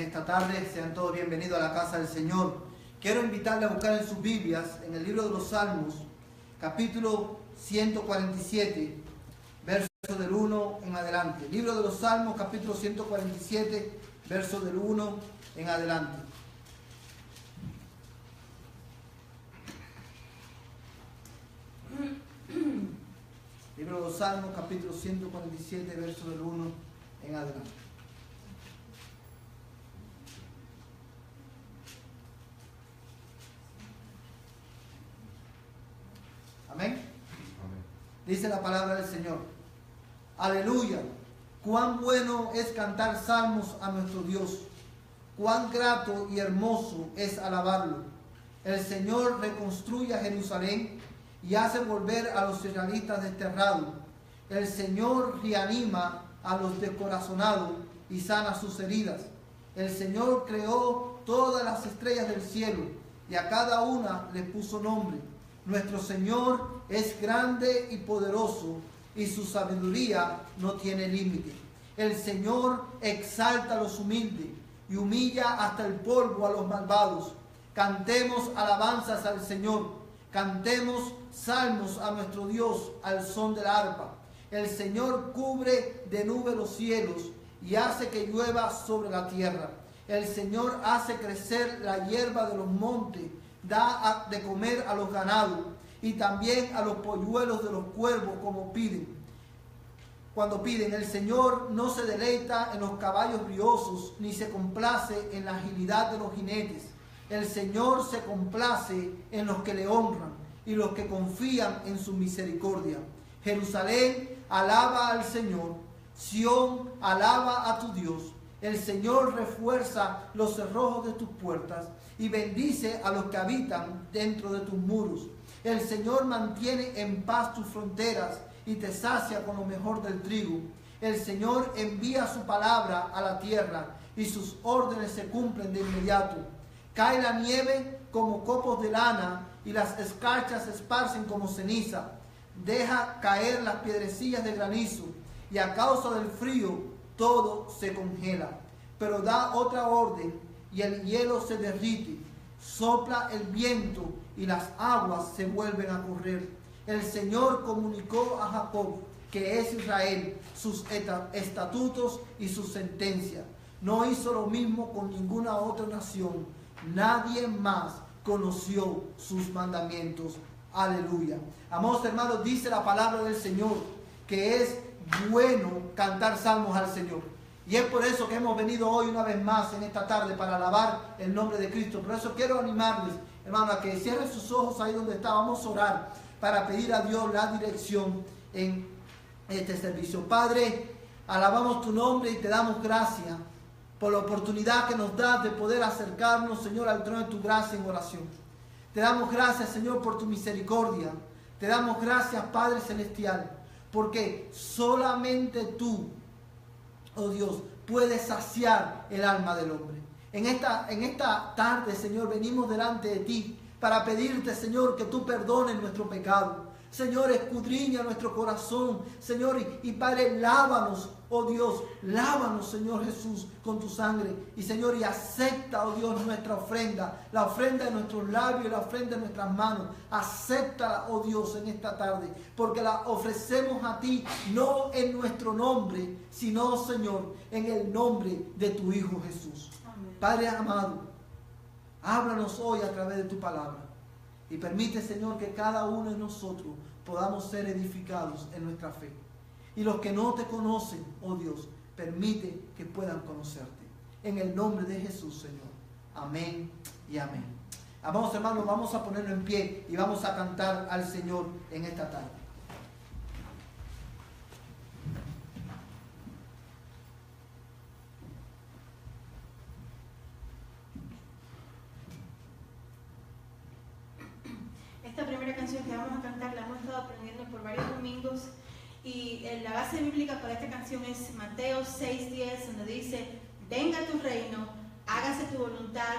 en esta tarde. Sean todos bienvenidos a la casa del Señor. Quiero invitarle a buscar en sus Biblias, en el libro de los Salmos, capítulo 147, verso del 1 en adelante. Libro de los Salmos, capítulo 147, verso del 1 en adelante. Libro de los Salmos, capítulo 147, verso del 1 en adelante. Amén. Amén. Dice la palabra del Señor. Aleluya. Cuán bueno es cantar salmos a nuestro Dios. Cuán grato y hermoso es alabarlo. El Señor reconstruye a Jerusalén y hace volver a los israelitas desterrados. El Señor reanima a los descorazonados y sana sus heridas. El Señor creó todas las estrellas del cielo y a cada una le puso nombre. Nuestro Señor es grande y poderoso y su sabiduría no tiene límite. El Señor exalta a los humildes y humilla hasta el polvo a los malvados. Cantemos alabanzas al Señor. Cantemos salmos a nuestro Dios al son de la arpa. El Señor cubre de nube los cielos y hace que llueva sobre la tierra. El Señor hace crecer la hierba de los montes, da de comer a los ganados y también a los polluelos de los cuervos como piden. Cuando piden, el Señor no se deleita en los caballos briosos, ni se complace en la agilidad de los jinetes. El Señor se complace en los que le honran y los que confían en su misericordia. Jerusalén, alaba al Señor. Sión, alaba a tu Dios. El Señor refuerza los cerrojos de tus puertas y bendice a los que habitan dentro de tus muros. El Señor mantiene en paz tus fronteras y te sacia con lo mejor del trigo. El Señor envía su palabra a la tierra y sus órdenes se cumplen de inmediato. Cae la nieve como copos de lana y las escarchas se esparcen como ceniza. Deja caer las piedrecillas de granizo y a causa del frío todo se congela. Pero da otra orden y el hielo se derrite. Sopla el viento y las aguas se vuelven a correr. El Señor comunicó a Jacob, que es Israel, sus estatutos y sus sentencias. No hizo lo mismo con ninguna otra nación. Nadie más conoció sus mandamientos. Aleluya. Amados hermanos, dice la palabra del Señor que es bueno cantar salmos al Señor. Y es por eso que hemos venido hoy una vez más en esta tarde para alabar el nombre de Cristo. Por eso quiero animarles, hermanos, a que cierren sus ojos ahí donde está. Vamos a orar para pedir a Dios la dirección en este servicio. Padre, alabamos tu nombre y te damos gracias por la oportunidad que nos das de poder acercarnos, Señor, al trono de tu gracia en oración. Te damos gracias, Señor, por tu misericordia. Te damos gracias, Padre Celestial, porque solamente tú, oh Dios, puedes saciar el alma del hombre. En esta tarde, Señor, venimos delante de ti para pedirte, Señor, que tú perdones nuestro pecado. Señor, escudriña nuestro corazón, Señor, y Padre, lávanos, oh Dios, lávanos, Señor Jesús, con tu sangre. Y Señor, y acepta, oh Dios, nuestra ofrenda, la ofrenda de nuestros labios y la ofrenda de nuestras manos. Acéptala, oh Dios, en esta tarde, porque la ofrecemos a ti, no en nuestro nombre, sino, Señor, en el nombre de tu Hijo Jesús. Amén. Padre amado, háblanos hoy a través de tu palabra. Y permite, Señor, que cada uno de nosotros podamos ser edificados en nuestra fe. Y los que no te conocen, oh Dios, permite que puedan conocerte. En el nombre de Jesús, Señor. Amén y amén. Amados hermanos, vamos a ponernos en pie y vamos a cantar al Señor en esta tarde. Esta primera canción que vamos a cantar la hemos estado aprendiendo por varios domingos y la base bíblica para esta canción es Mateo 6:10, donde dice: venga tu reino, hágase tu voluntad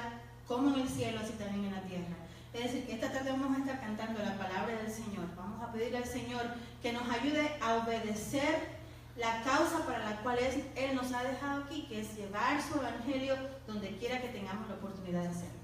como en el cielo, así también en la tierra. Es decir, que esta tarde vamos a estar cantando la palabra del Señor. Vamos a pedirle al Señor que nos ayude a obedecer la causa para la cual Él nos ha dejado aquí, que es llevar su evangelio donde quiera que tengamos la oportunidad de hacerlo.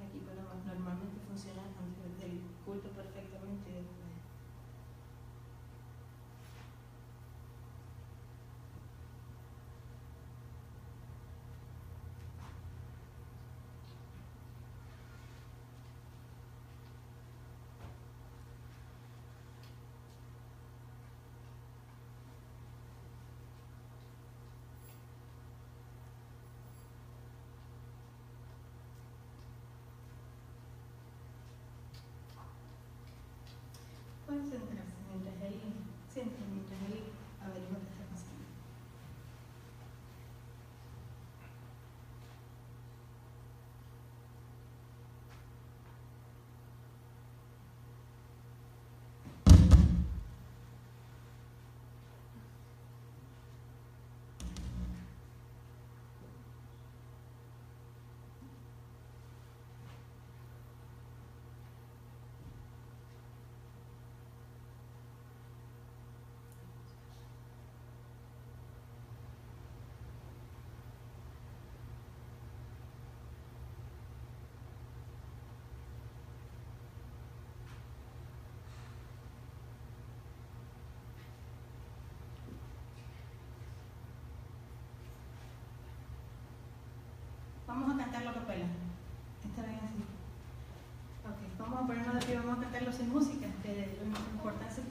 Aquí, bueno, normalmente funciona antes del culto perfectamente. Pueden centrarse mientras él averigua qué está pasando. Vamos a cantarlo a capela. ¿Está bien así? Ok, vamos a ponernos de pie, vamos a cantarlo sin música.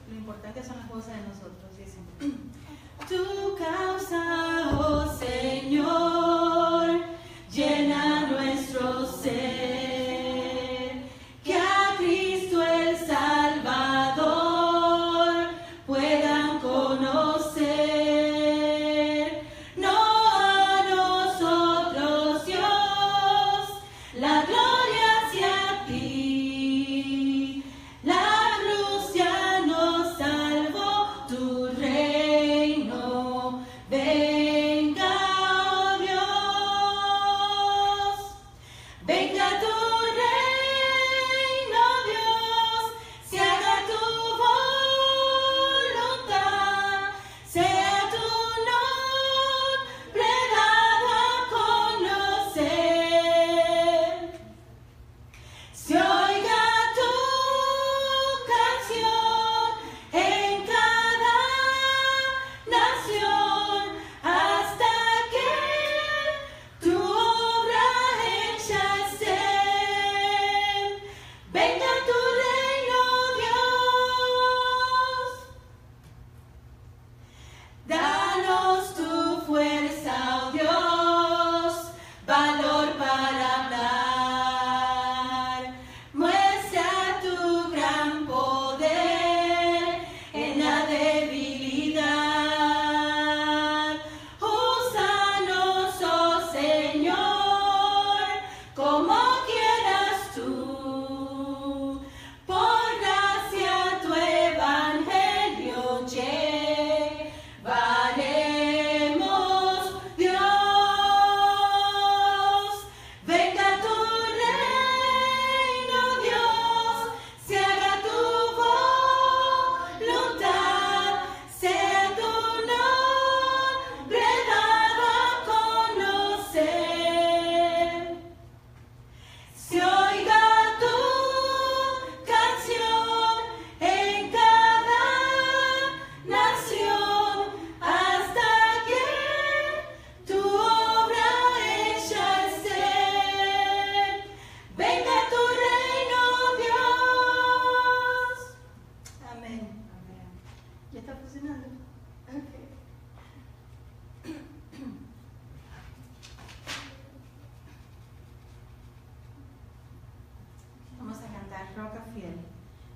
Lo importante son las voces de nosotros. Dicen: tu causa, oh Señor, llena nuestro ser. Que a Cristo el Salvador puedan conocer. Tu reino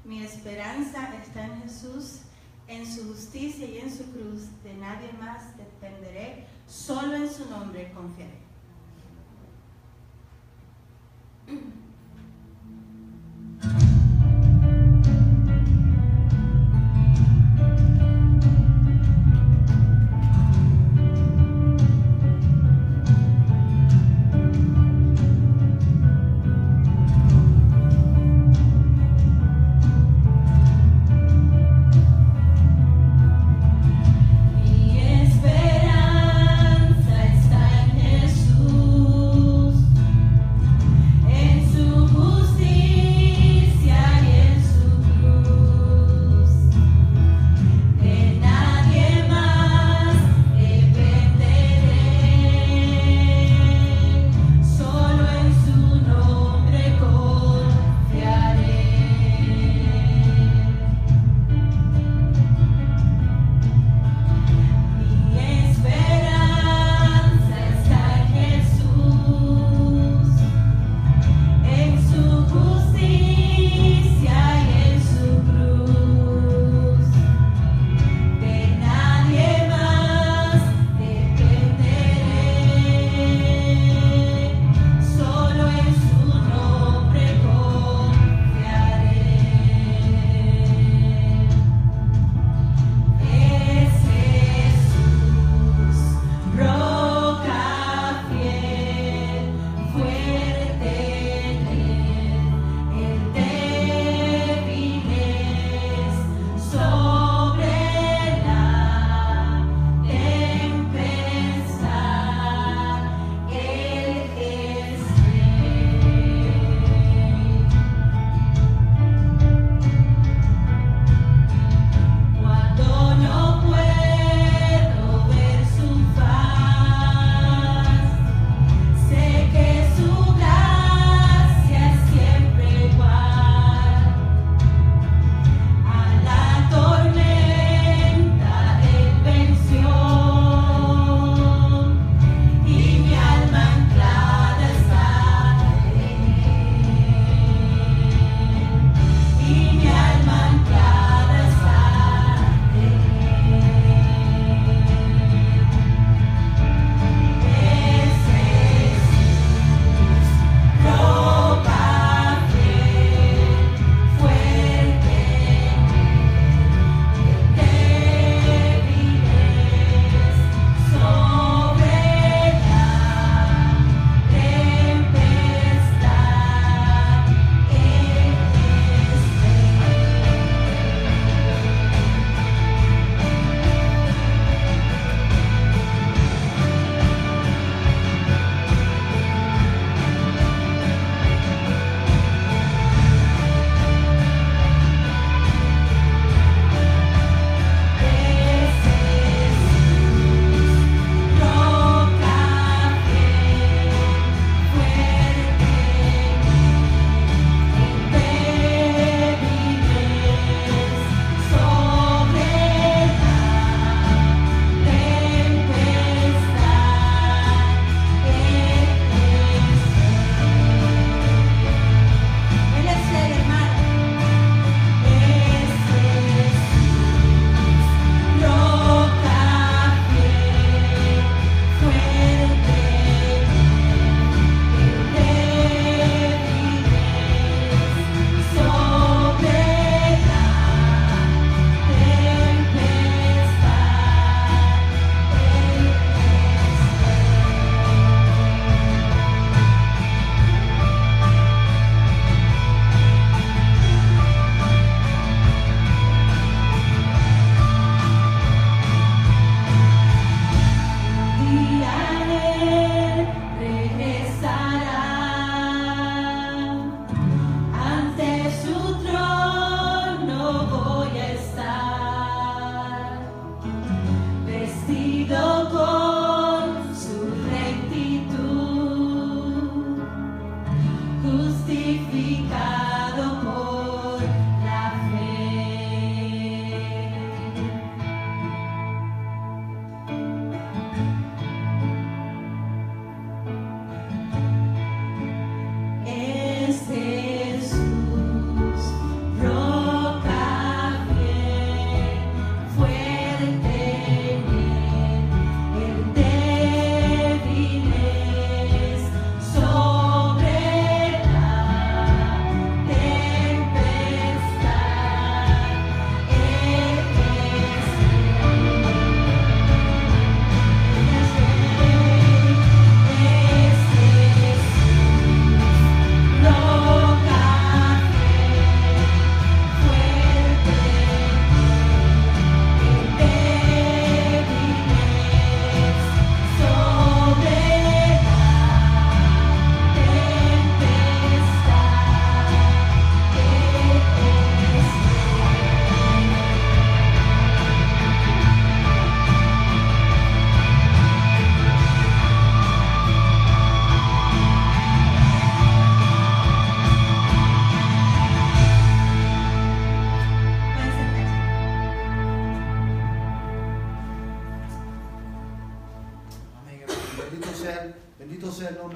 Mi esperanza está en Jesús, en su justicia y en su cruz. De nadie más dependeré, solo en su nombre confiaré. Mi esperanza está en Jesús.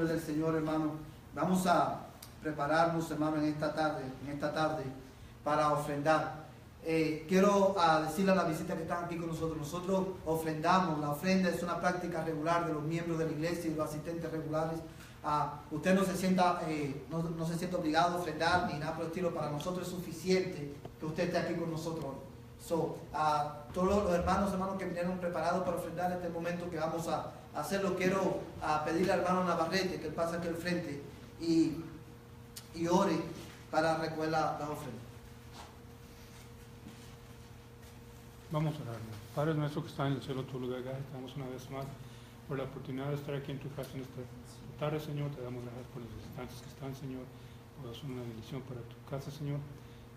nombre del Señor, hermano. Vamos a prepararnos, hermano, en esta tarde para ofrendar. Quiero decirle a la visita que están aquí con nosotros. Nosotros ofrendamos. La ofrenda es una práctica regular de los miembros de la iglesia y los asistentes regulares. Usted no se sienta obligado a ofrendar ni nada por el estilo. Para nosotros es suficiente que usted esté aquí con nosotros. Todos los hermanos que vinieron preparados para ofrendar en este momento que vamos a hacerlo, quiero pedirle al hermano Navarrete que él pase aquí al frente y ore para recoger la ofrenda. Vamos a orar. Padre nuestro que está en el cielo, tu lugar, te damos una vez más por la oportunidad de estar aquí en tu casa en esta tarde, Señor. Te damos gracias por los visitantes que están, Señor. Puedas ser una bendición para tu casa, Señor.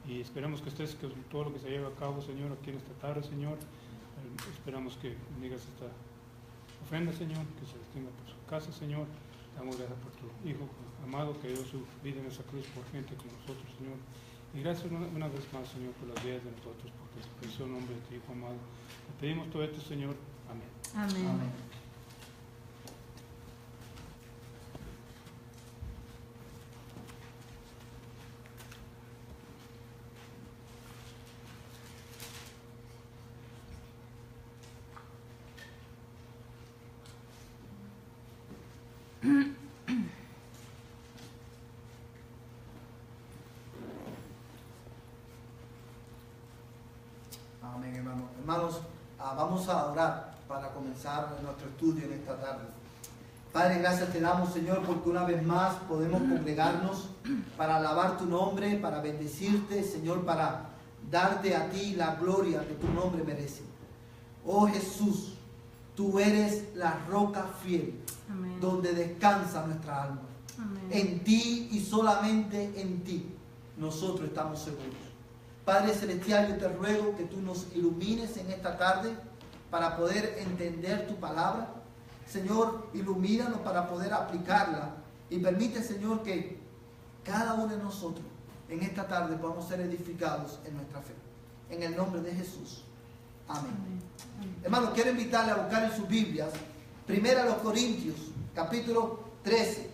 Y esperamos que estés con todo lo que se lleve a cabo, Señor, aquí en esta tarde, Señor. Esperamos que bendigas esta ofrenda, Señor, que se distinga por su casa, Señor. Te damos gracias por tu Hijo amado que dio su vida en esa cruz por gente como nosotros, Señor. Y gracias una vez más, Señor, por las vidas de nosotros, porque es el precioso nombre de tu Hijo amado. Te pedimos todo esto, Señor. Amén. Amén. Amén. Amén, hermano. Hermanos, vamos a orar para comenzar nuestro estudio en esta tarde. Padre, gracias te damos, Señor, porque una vez más podemos congregarnos para alabar tu nombre, para bendecirte, Señor, para darte a ti la gloria que tu nombre merece. Oh Jesús, tú eres la roca fiel, Amén. donde descansa nuestra alma. Amén. En ti y solamente en ti nosotros estamos seguros. Padre Celestial, yo te ruego que tú nos ilumines en esta tarde para poder entender tu palabra. Señor, ilumínanos para poder aplicarla y permite, Señor, que cada uno de nosotros en esta tarde podamos ser edificados en nuestra fe. En el nombre de Jesús. Amén. Amén. Hermanos, quiero invitarle a buscar en sus Biblias 1 Corintios, capítulo 13.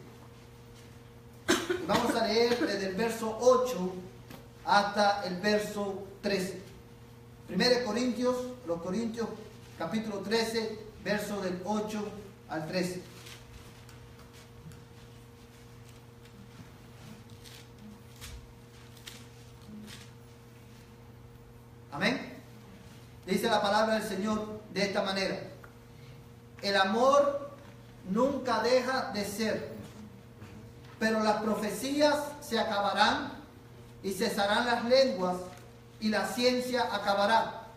Y vamos a leer desde el verso 8 hasta el verso 13. 1 Corintios, capítulo 13, verso del 8 al 13. Amén. Dice la palabra del Señor de esta manera: el amor nunca deja de ser, pero las profecías se acabarán y cesarán las lenguas y la ciencia acabará,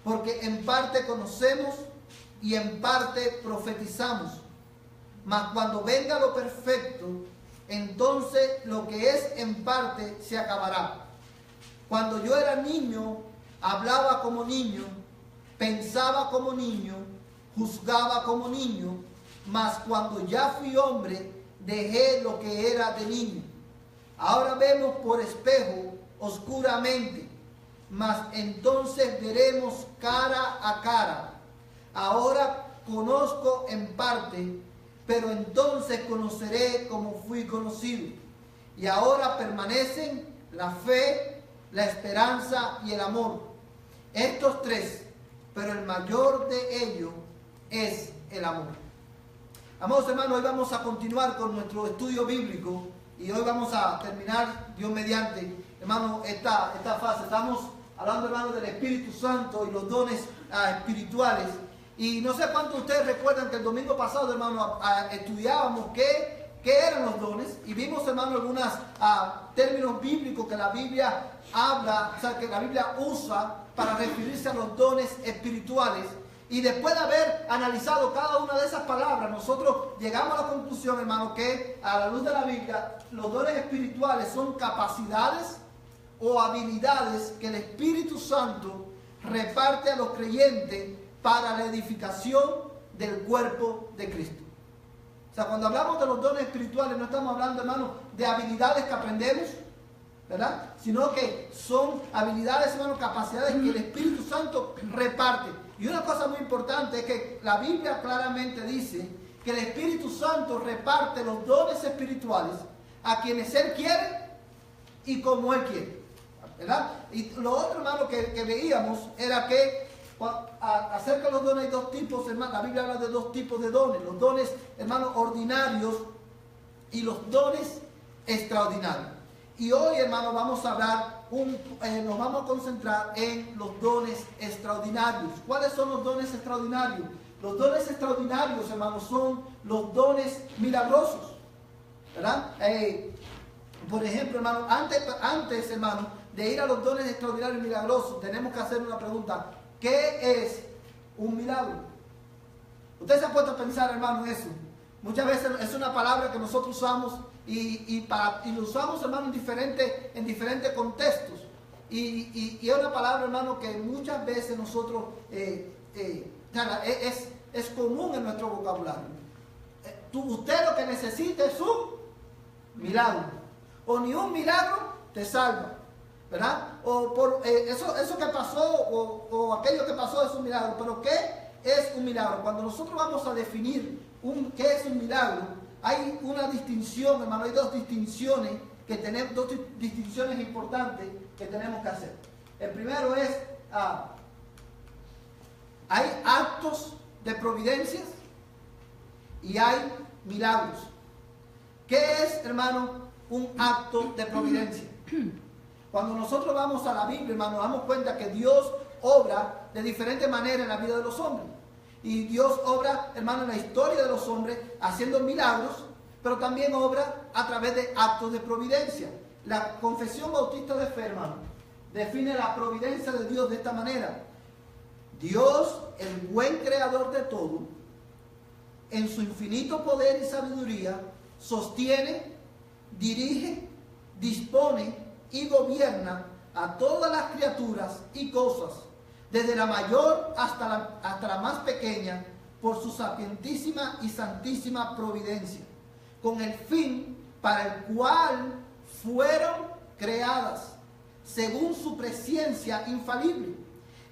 porque en parte conocemos y en parte profetizamos. Mas cuando venga lo perfecto, entonces lo que es en parte se acabará. Cuando yo era niño, hablaba como niño, pensaba como niño, juzgaba como niño, mas cuando ya fui hombre, dejé lo que era de niño. Ahora vemos por espejo oscuramente, mas entonces veremos cara a cara. Ahora conozco en parte, pero entonces conoceré como fui conocido. Y ahora permanecen la fe, la esperanza y el amor. Estos tres, pero el mayor de ellos es el amor. Amados hermanos, hoy vamos a continuar con nuestro estudio bíblico. Y hoy vamos a terminar, Dios mediante, hermano, esta fase. Estamos hablando, hermano, del Espíritu Santo y los dones espirituales. Y no sé cuántos de ustedes recuerdan que el domingo pasado, hermano, estudiábamos qué eran los dones. Y vimos, hermano, algunos términos bíblicos que la Biblia habla, o sea, que la Biblia usa para referirse a los dones espirituales. Y después de haber analizado cada una de esas palabras, nosotros llegamos a la conclusión, hermano, que a la luz de la Biblia, los dones espirituales son capacidades o habilidades que el Espíritu Santo reparte a los creyentes para la edificación del cuerpo de Cristo. O sea, cuando hablamos de los dones espirituales, no estamos hablando, hermano, de habilidades que aprendemos, ¿verdad? Sino que son habilidades, hermano, capacidades que el Espíritu Santo reparte. Y una cosa muy importante es que la Biblia claramente dice que el Espíritu Santo reparte los dones espirituales a quienes Él quiere y como Él quiere, ¿verdad? Y lo otro, hermano, que veíamos era que acerca de los dones hay dos tipos, hermano. La Biblia habla de dos tipos de dones: los dones, hermano, ordinarios y los dones extraordinarios. Y hoy, hermano, vamos a hablar, nos vamos a concentrar en los dones extraordinarios. ¿Cuáles son los dones extraordinarios? Los dones extraordinarios, hermano, son los dones milagrosos, ¿verdad? Por ejemplo, hermano, antes, hermano, de ir a los dones extraordinarios y milagrosos, tenemos que hacer una pregunta: ¿qué es un milagro? Usted se ha puesto a pensar, hermano, en eso. Muchas veces es una palabra que nosotros usamos y lo usamos, hermano, en diferentes contextos. Y es una palabra, hermano, que muchas veces nosotros es común en nuestro vocabulario. Usted lo que necesita es un milagro. O ni un milagro te salva, ¿verdad? O por eso que pasó o aquello que pasó es un milagro. Pero ¿qué es un milagro? Cuando nosotros vamos a definir qué es un milagro, hay una distinción, hermano. Hay dos distinciones importantes que tenemos que hacer. El primero es hay actos de providencias y hay milagros. ¿Qué es, hermano, un acto de providencia? Cuando nosotros vamos a la Biblia, hermano, nos damos cuenta que Dios obra de diferentes maneras en la vida de los hombres. Y Dios obra, hermano, en la historia de los hombres haciendo milagros, pero también obra a través de actos de providencia. La Confesión Bautista de Fe, hermano, define la providencia de Dios de esta manera: Dios, el buen creador de todo, en su infinito poder y sabiduría, sostiene, dirige, dispone y gobierna a todas las criaturas y cosas, desde la mayor hasta la más pequeña, por su sapientísima y santísima providencia, con el fin para el cual fueron creadas, según su presencia infalible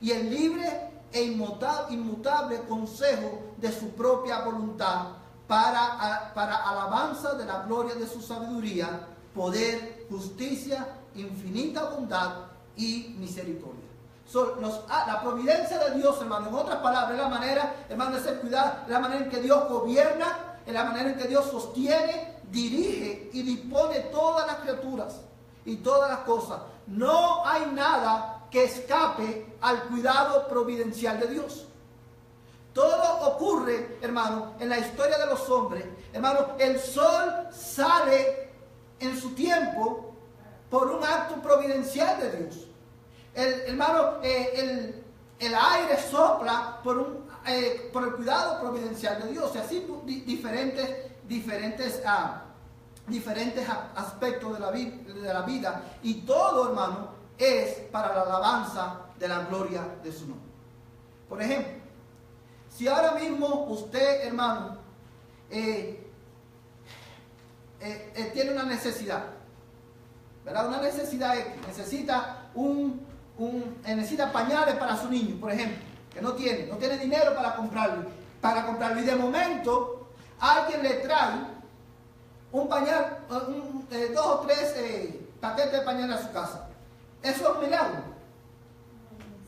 y el libre e inmutable consejo de su propia voluntad, para alabanza de la gloria de su sabiduría, poder, justicia, infinita bondad y misericordia. La providencia de Dios, hermano, en otras palabras, es la manera, hermano, de ser cuidado, es la manera en que Dios gobierna, es la manera en que Dios sostiene, dirige y dispone todas las criaturas y todas las cosas. No hay nada que escape al cuidado providencial de Dios. Todo ocurre, hermano, en la historia de los hombres. Hermano, el sol sale en su tiempo por un acto providencial de Dios. Hermano, el aire sopla por el cuidado providencial de Dios. Y así diferentes aspectos de la vida. Y todo, hermano, es para la alabanza de la gloria de su nombre. Por ejemplo, si ahora mismo usted, hermano, tiene una necesidad, ¿verdad? Una necesidad X, necesita pañales para su niño, por ejemplo, que no tiene dinero para comprarlo, y de momento alguien le trae un pañal, 2 o 3 paquetes de pañales a su casa. ¿Eso es un milagro?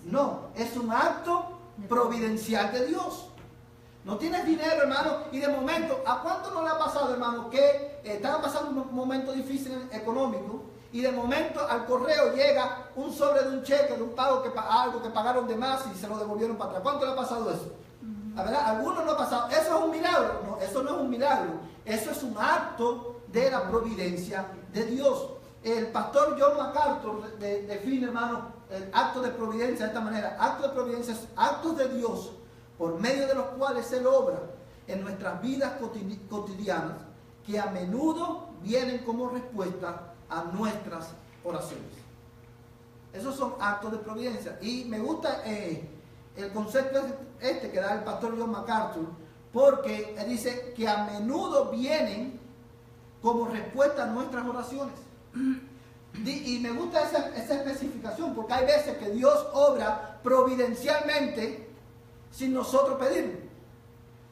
No, es un acto providencial de Dios. No tienes dinero, hermano, y de momento, ¿a cuánto no le ha pasado, hermano, que estaban pasando un momento difícil económico y de momento al correo llega un sobre de un cheque, de un pago, algo que pagaron de más y se lo devolvieron para atrás? ¿Cuánto le ha pasado eso? ¿La verdad? Algunos no ha pasado. ¿Eso es un milagro? No, eso no es un milagro. Eso es un acto de la providencia de Dios. El pastor John MacArthur define, hermano, el acto de providencia de esta manera: actos de providencia, actos de Dios por medio de los cuales Él obra en nuestras vidas cotidianas, que a menudo vienen como respuesta a nuestras oraciones. Esos son actos de providencia. Y me gusta el concepto que da el pastor John MacArthur, porque él dice que a menudo vienen como respuesta a nuestras oraciones. Y me gusta esa especificación, porque hay veces que Dios obra providencialmente sin nosotros pedirlo,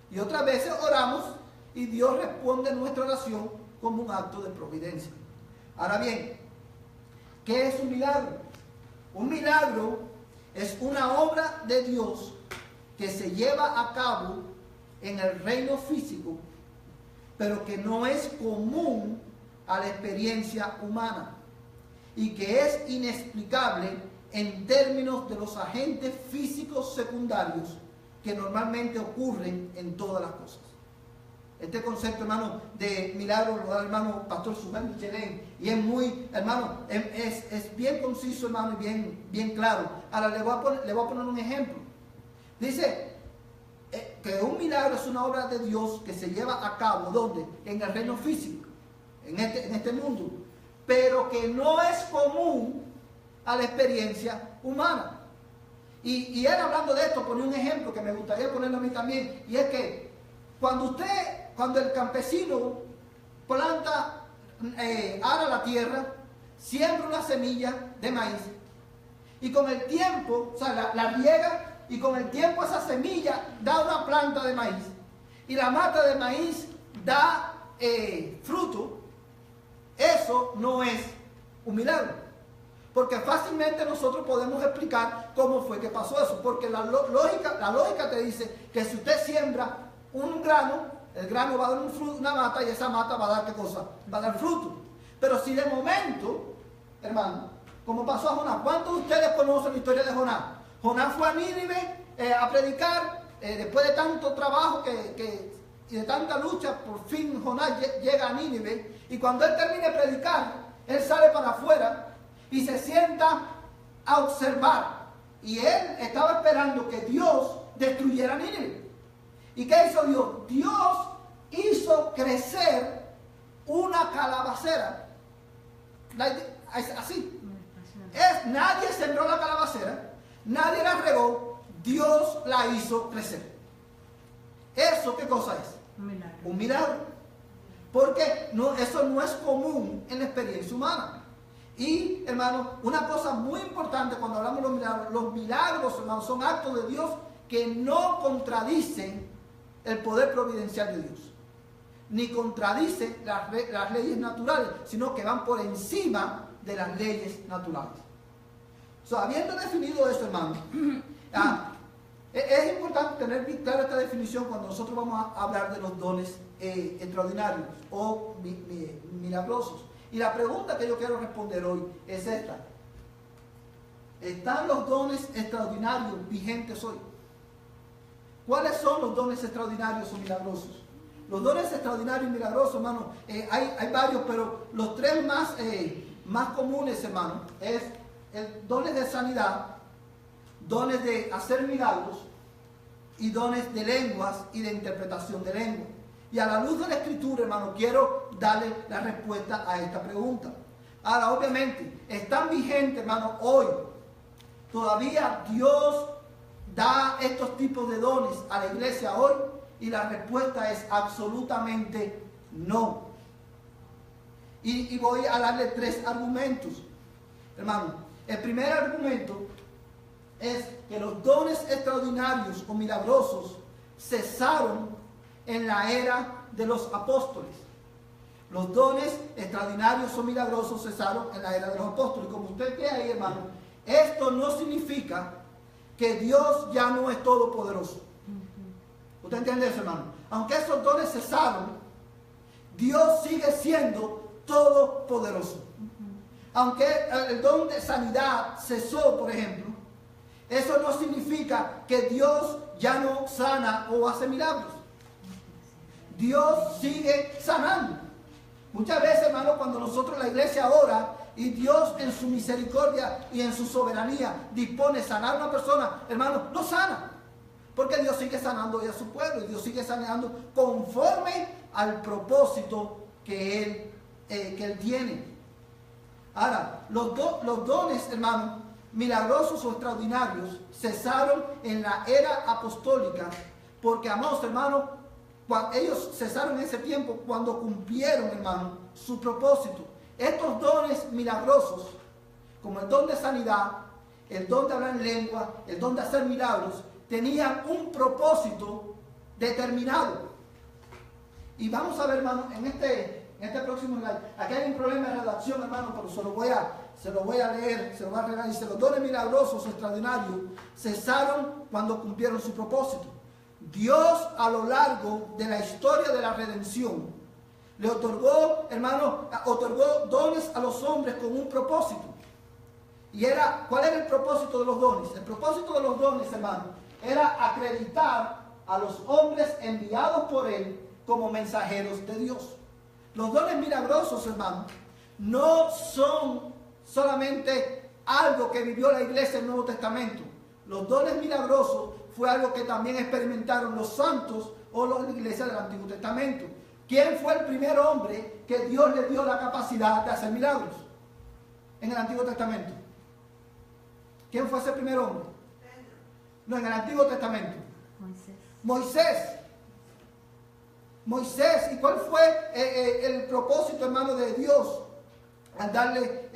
y otras veces oramos y Dios responde a nuestra oración como un acto de providencia. Ahora bien, ¿qué es un milagro? Un milagro es una obra de Dios que se lleva a cabo en el reino físico, pero que no es común a la experiencia humana y que es inexplicable en términos de los agentes físicos secundarios que normalmente ocurren en todas las cosas. Este concepto, hermano, de milagro lo da el hermano Pastor Subán Michelén, y es muy, hermano, es bien conciso, hermano, y bien claro. Ahora le voy a poner un ejemplo. Dice que un milagro es una obra de Dios que se lleva a cabo, ¿dónde? En el reino físico, en este mundo, pero que no es común a la experiencia humana. Y él, hablando de esto, ponía un ejemplo que me gustaría ponerlo a mí también, y es que cuando el campesino planta, ara la tierra, siembra una semilla de maíz, y con el tiempo, o sea, la riega, y con el tiempo esa semilla da una planta de maíz, y la mata de maíz da fruto. Eso no es un milagro, porque fácilmente nosotros podemos explicar cómo fue que pasó eso, porque la lógica te dice que si usted siembra un grano, el grano va a dar una mata, y esa mata va a dar ¿qué cosa? Va a dar fruto. Pero si de momento, hermano, como pasó a Jonás, ¿cuántos de ustedes conocen la historia de Jonás? Jonás fue a Nínive a predicar, después de tanto trabajo y de tanta lucha, por fin Jonás llega a Nínive, y cuando él termina de predicar, él sale para afuera y se sienta a observar, y él estaba esperando que Dios destruyera Nínive. ¿Y qué hizo Dios? Dios hizo crecer una calabacera. Así. Nadie sembró la calabacera, nadie la regó, Dios la hizo crecer. ¿Eso qué cosa es? Un milagro. Porque eso no es común en la experiencia humana. Y, hermano, una cosa muy importante cuando hablamos de los milagros, hermano, son actos de Dios que no contradicen el poder providencial de Dios, ni contradicen las leyes naturales, sino que van por encima de las leyes naturales. Habiendo definido esto, hermano, es importante tener bien clara esta definición cuando nosotros vamos a hablar de los dones extraordinarios o milagrosos. Y la pregunta que yo quiero responder hoy es esta: ¿están los dones extraordinarios vigentes hoy? ¿Cuáles son los dones extraordinarios o milagrosos? Los dones extraordinarios y milagrosos, hermano, hay varios, pero los tres más comunes, hermano, es el dones de sanidad, dones de hacer milagros y dones de lenguas y de interpretación de lengua. Y a la luz de la Escritura, hermano, quiero darle la respuesta a esta pregunta. Ahora, obviamente, están vigentes, hermano, hoy. Todavía Dios da estos tipos de dones a la iglesia hoy, y la respuesta es absolutamente no. Y voy a darle tres argumentos, hermano. El primer argumento es que los dones extraordinarios o milagrosos cesaron en la era de los apóstoles. Los dones extraordinarios o milagrosos cesaron en la era de los apóstoles. Como usted ve ahí, hermano, esto no significa que Dios ya no es todopoderoso. ¿Usted entiende eso, hermano? Aunque esos dones cesaron, Dios sigue siendo todopoderoso. Aunque el don de sanidad cesó, por ejemplo, eso no significa que Dios ya no sana o hace milagros. Dios sigue sanando. Muchas veces, hermano, cuando nosotros, la iglesia, ora y Dios en su misericordia y en su soberanía dispone sanar a una persona, hermano, no sana. Porque Dios sigue sanando a su pueblo, y Dios sigue sanando conforme al propósito que Él tiene. Ahora, los dones, hermano, milagrosos o extraordinarios cesaron en la era apostólica, porque, amados hermanos, ellos cesaron en ese tiempo cuando cumplieron, hermano, su propósito. Estos dones milagrosos, como el don de sanidad, el don de hablar en lengua, el don de hacer milagros, tenían un propósito determinado. Y vamos a ver, hermano, en este próximo slide. Aquí hay un problema de redacción, hermano, pero se lo voy a leer, se lo voy a regalar. Dice, los dones milagrosos extraordinarios cesaron cuando cumplieron su propósito. Dios, a lo largo de la historia de la redención, le otorgó, hermano, otorgó dones a los hombres con un propósito. Y ¿cuál era el propósito de los dones? El propósito de los dones, hermano, era acreditar a los hombres enviados por Él como mensajeros de Dios. Los dones milagrosos, hermano, no son solamente algo que vivió la iglesia en el Nuevo Testamento. Los dones milagrosos fue algo que también experimentaron los santos o la iglesia del Antiguo Testamento. ¿Quién fue el primer hombre que Dios le dio la capacidad de hacer milagros en el Antiguo Testamento? ¿Quién fue ese primer hombre? No, en el Antiguo Testamento. Moisés. ¿Y cuál fue el propósito, hermano, de Dios al darle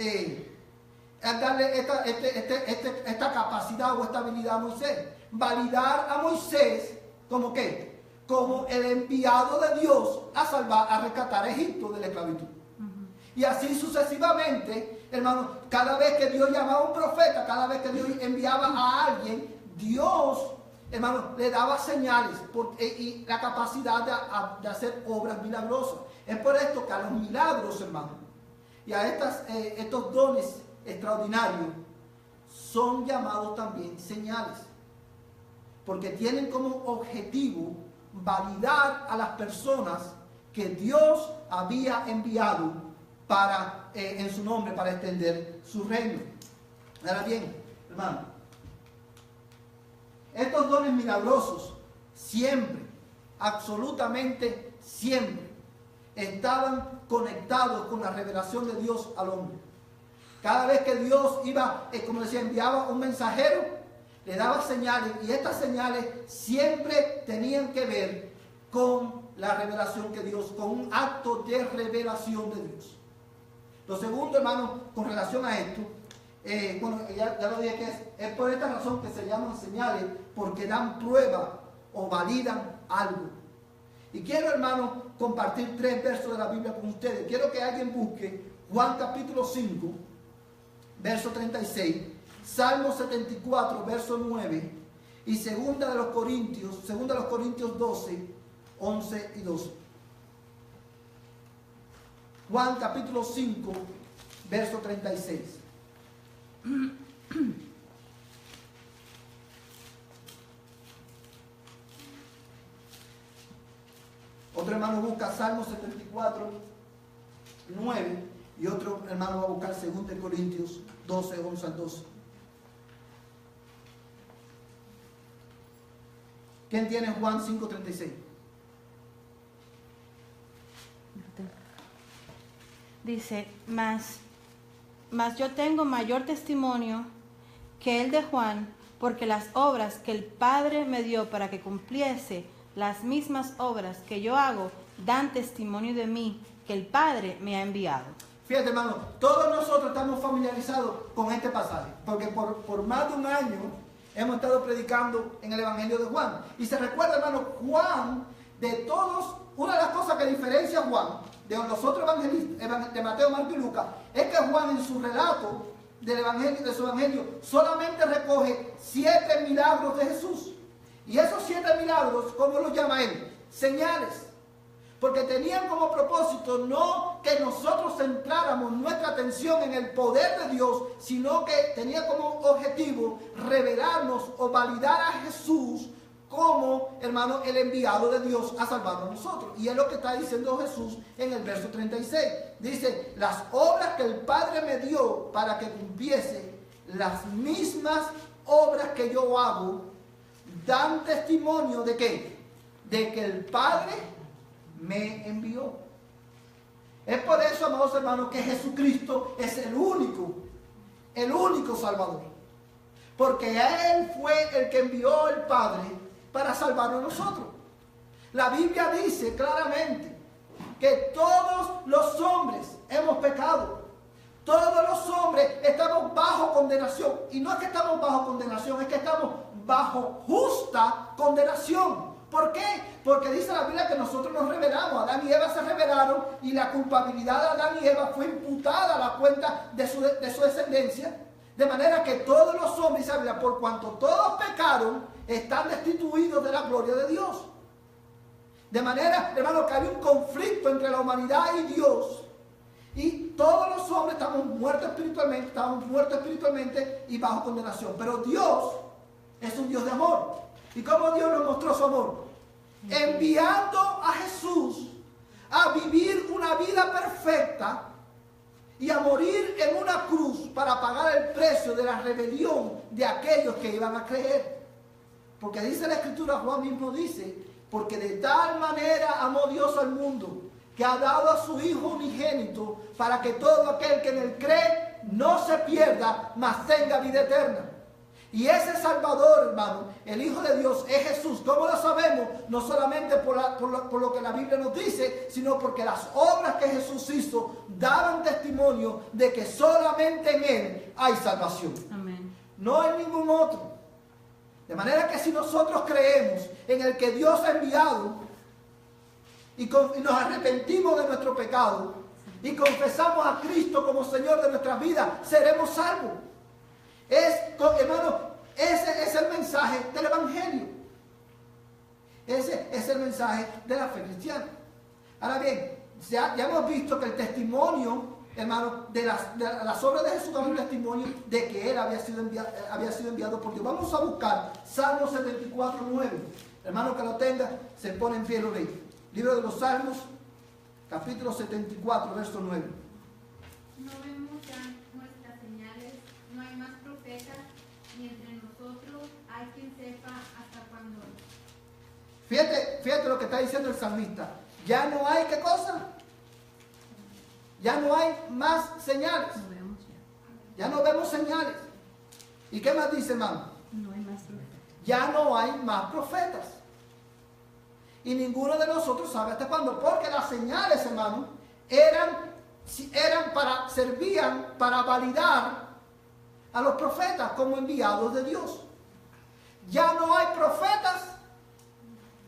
esta capacidad o esta habilidad a Moisés? Validar a Moisés como ¿qué? Como el enviado de Dios a rescatar a Egipto de la esclavitud. Y así sucesivamente, hermano, cada vez que Dios llamaba a un profeta, cada vez que Dios enviaba a alguien, Dios, hermano, le daba señales y la capacidad de hacer obras milagrosas. Es por esto que a los milagros, hermano, y a estos dones extraordinarios son llamados también señales. Porque tienen como objetivo validar a las personas que Dios había enviado en su nombre para extender su reino. Ahora bien, hermano, estos dones milagrosos siempre, absolutamente siempre, estaban conectados con la revelación de Dios al hombre. Cada vez que Dios iba, como decía, enviaba un mensajero, le daba señales, y estas señales siempre tenían que ver con la revelación que Dios, con un acto de revelación de Dios. Lo segundo, hermano, con relación a esto, ya lo dije que es por esta razón que se llaman señales, porque dan prueba o validan algo. Y quiero, hermano, compartir 3 versos de la Biblia con ustedes. Quiero que alguien busque Juan capítulo 5, verso 36, Salmo 74, verso 9, y segunda de los Corintios 12, 11 y 12. Juan capítulo 5, verso 36. Otro hermano busca Salmo 74, 9, y otro hermano va a buscar 2 Corintios 12, 11 al 12. ¿Quién tiene Juan 5, 36? Dice, mas yo tengo mayor testimonio que el de Juan, porque las obras que el Padre me dio para que cumpliese, las mismas obras que yo hago, dan testimonio de mí, que el Padre me ha enviado. Fíjate, hermano, todos nosotros estamos familiarizados con este pasaje, porque por más de un año hemos estado predicando en el Evangelio de Juan. Y se recuerda, hermano, Juan, de todos, una de las cosas que diferencia a Juan de los otros evangelistas, de Mateo, Marcos y Lucas, es que Juan en su relato de su evangelio solamente recoge 7 milagros de Jesús. Y esos 7 milagros, ¿cómo los llama él? Señales. Porque tenían como propósito no que nosotros centráramos nuestra atención en el poder de Dios, sino que tenía como objetivo revelarnos o validar a Jesús como, hermano, el enviado de Dios a salvarnos a nosotros. Y es lo que está diciendo Jesús en el verso 36. Dice, las obras que el Padre me dio para que cumpliese, las mismas obras que yo hago, dan testimonio de ¿qué? De que el Padre me envió. Es por eso, amados hermanos, que Jesucristo es el único Salvador. Porque Él fue el que envió el Padre para salvarnos a nosotros. La Biblia dice claramente que todos los hombres hemos pecado. Todos los hombres estamos bajo condenación. Y no es que estamos bajo condenación, es que estamos bajo justa condenación. ¿Por qué? Porque dice la Biblia que nosotros nos rebelamos. Adán y Eva se rebelaron y la culpabilidad de Adán y Eva fue imputada a la cuenta de su descendencia. De manera que todos los hombres, dice la Biblia, por cuanto todos pecaron, están destituidos de la gloria de Dios. De manera, hermano, que hay un conflicto entre la humanidad y Dios. Y todos los hombres estamos muertos espiritualmente y bajo condenación. Pero Dios es un Dios de amor. ¿Y cómo Dios nos mostró su amor? Enviando a Jesús a vivir una vida perfecta y a morir en una cruz para pagar el precio de la rebelión de aquellos que iban a creer. Porque dice la Escritura, Juan mismo dice, porque de tal manera amó Dios al mundo, que ha dado a su Hijo unigénito, para que todo aquel que en él cree no se pierda, mas tenga vida eterna. Y ese Salvador, hermano, el Hijo de Dios, es Jesús. ¿Cómo lo sabemos? No solamente por lo que la Biblia nos dice, sino porque las obras que Jesús hizo daban testimonio de que solamente en Él hay salvación. Amén. No en ningún otro. De manera que si nosotros creemos en el que Dios ha enviado y nos arrepentimos de nuestro pecado y confesamos a Cristo como Señor de nuestras vidas, seremos salvos. Hermano, ese es el mensaje del Evangelio. Ese es el mensaje de la fe cristiana. Ahora bien, ya hemos visto que el testimonio, hermano, de las obras de Jesús dan un testimonio de que Él había sido enviado por Dios. Vamos a buscar Salmo 74:9. Hermano, que lo tenga, se pone en pie y lo lee. Libro de los Salmos, capítulo 74, verso 9. No vemos ya nuestras señales, no hay más profetas, y entre nosotros hay quien sepa hasta cuándo. Fíjate lo que está diciendo el salmista. Ya no hay, ¿qué cosa? Ya no hay más señales. No vemos Ya no vemos señales. ¿Y qué más dice, hermano? No hay más profetas. Ya no hay más profetas. Y ninguno de nosotros sabe hasta cuándo. Porque las señales, hermano, servían para validar a los profetas como enviados de Dios. Ya no hay profetas,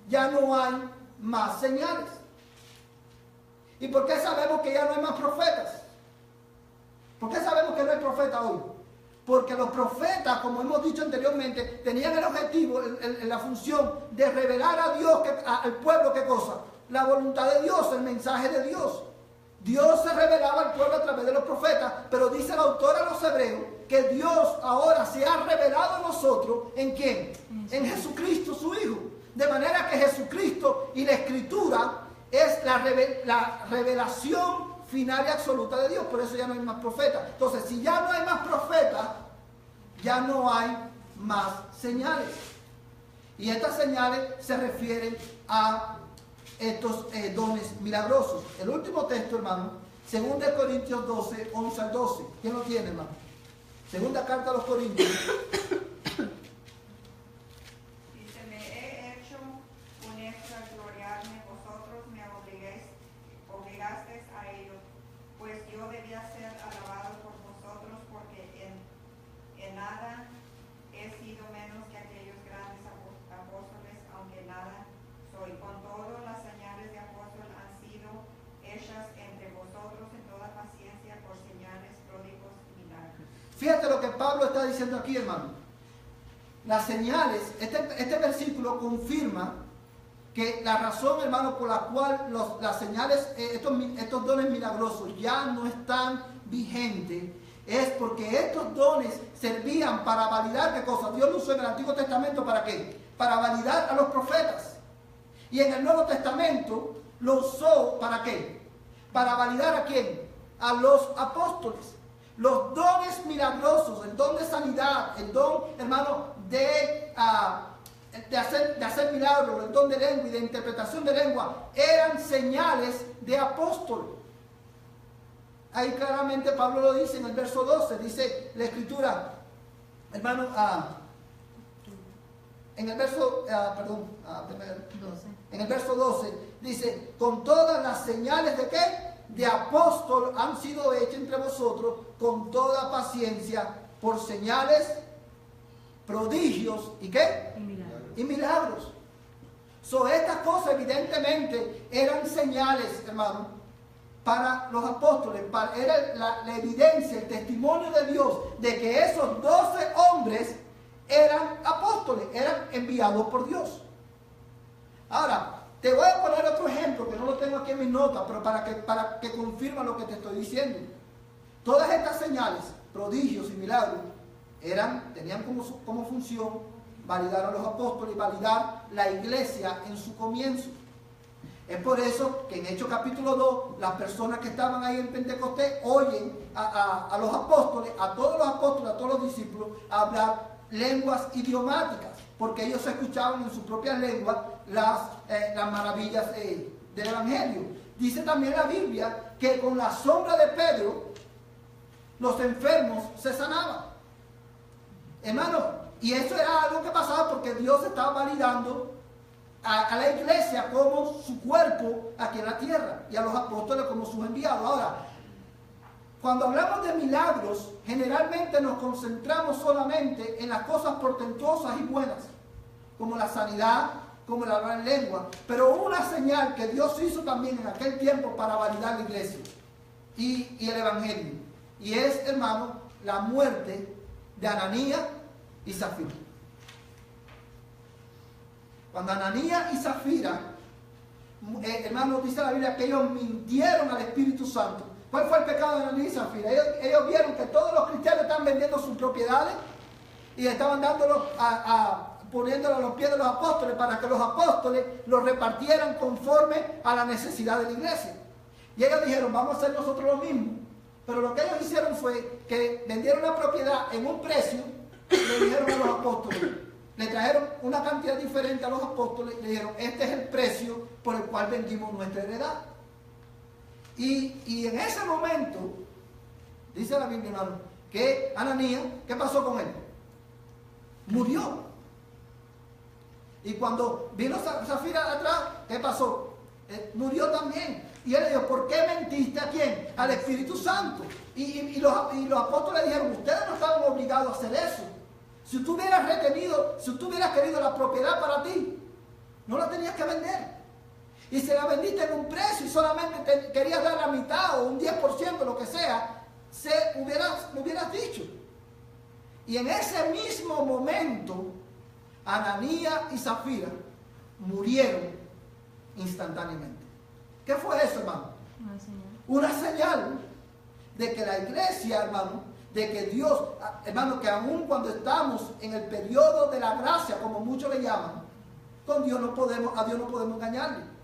ya no hay más señales. ¿Y por qué sabemos que ya no hay más profetas? ¿Por qué sabemos que no hay profeta hoy? Porque los profetas, como hemos dicho anteriormente, tenían el objetivo, la función de revelar a Dios, al pueblo, ¿qué cosa? La voluntad de Dios, el mensaje de Dios. Dios se revelaba al pueblo a través de los profetas, pero dice el autor a los hebreos que Dios ahora se ha revelado a nosotros, ¿en quién? En Jesucristo, su Hijo. De manera que Jesucristo y la Escritura es la revelación final y absoluta de Dios. Por eso ya no hay más profetas. Entonces, si ya no hay más profetas, ya no hay más señales. Y estas señales se refieren a estos dones milagrosos. El último texto, hermano, 2 Corintios 12, 11 al 12. ¿Quién lo tiene, hermano? Segunda carta a los Corintios. Dice, me he hecho un extra gloriarme, vosotros me obligasteis a ello, pues yo debía ser alabado por vosotros, porque en nada he sido menos que aquellos grandes apóstoles, aunque nada soy. Con todo, las señales de apóstol han sido hechas entre vosotros en toda paciencia por señales, pródigos y milagros. Fíjate lo que Pablo está diciendo aquí, hermano. Las señales, este versículo confirma que la razón, hermano, por la cual las señales, estos dones milagrosos ya no están vigentes, es porque estos dones servían para validar, ¿qué cosa? Dios lo usó en el Antiguo Testamento, ¿para qué? Para validar a los profetas. Y en el Nuevo Testamento lo usó, ¿para qué? Para validar ¿a quién? A los apóstoles. Los dones milagrosos, el don de sanidad, el don, hermano, de hacer milagros, el don de lengua y de interpretación de lengua, eran señales de apóstol. Ahí claramente Pablo lo dice en el verso 12, dice la Escritura, hermano, en el verso, en el verso 12, dice, con todas las señales de ¿qué? De apóstol han sido hechas entre vosotros con toda paciencia por señales, prodigios y ¿qué? Y milagros. Y milagros. Estas cosas evidentemente eran señales, hermano, para los apóstoles. Era la evidencia, el testimonio de Dios de que esos 12 hombres eran apóstoles, eran enviados por Dios. Ahora, te voy a poner otro ejemplo que no lo tengo aquí en mis notas, pero para que confirma lo que te estoy diciendo. Todas estas señales, prodigios y milagros, tenían como función validar a los apóstoles y validar la iglesia en su comienzo. Es por eso que en Hechos capítulo 2, las personas que estaban ahí en Pentecostés oyen a los apóstoles, a todos los apóstoles, a todos los discípulos, hablar lenguas idiomáticas, porque ellos escuchaban en su propia lengua las maravillas del Evangelio. Dice también la Biblia que con la sombra de Pedro los enfermos se sanaban. Hermano, y eso era algo que pasaba porque Dios estaba validando a la iglesia como su cuerpo aquí en la tierra y a los apóstoles como sus enviados. Ahora, cuando hablamos de milagros, generalmente nos concentramos solamente en las cosas portentosas y buenas, como la sanidad, como el hablar en lengua. Pero hubo una señal que Dios hizo también en aquel tiempo para validar la iglesia y el evangelio. Y es, hermano, la muerte de Ananías y Zafira. Cuando Ananías y Zafira, hermano, dice la Biblia que ellos mintieron al Espíritu Santo. ¿Cuál fue el pecado de Ananías y Zafira? Ellos vieron que todos los cristianos estaban vendiendo sus propiedades y estaban poniéndolo a los pies de los apóstoles para que los apóstoles los repartieran conforme a la necesidad de la iglesia. Y ellos dijeron, vamos a hacer nosotros lo mismo. Pero lo que ellos hicieron fue que vendieron la propiedad en un precio, le dijeron a los apóstoles, le trajeron una cantidad diferente a los apóstoles, le dijeron, este es el precio por el cual vendimos nuestra heredad. Y en ese momento, dice la Biblia, hermano, que Ananías, ¿qué pasó con él? Murió. Y cuando vino Zafira atrás, ¿qué pasó? Murió también. Y él le dijo, ¿por qué mentiste a quién? Al Espíritu Santo. Y los apóstoles dijeron, ustedes no estaban obligados a hacer eso. Si tú hubieras retenido, si tú hubieras querido la propiedad para ti, no la tenías que vender. Y si la vendiste en un precio y solamente querías dar la mitad o un 10%, lo que sea, lo hubieras dicho. Y en ese mismo momento, Ananías y Zafira murieron instantáneamente. ¿Qué fue eso, hermano? Una señal de que la iglesia, hermano, de que Dios, hermano, que aún cuando estamos en el periodo de la gracia, como muchos le llaman, a Dios no podemos engañarle.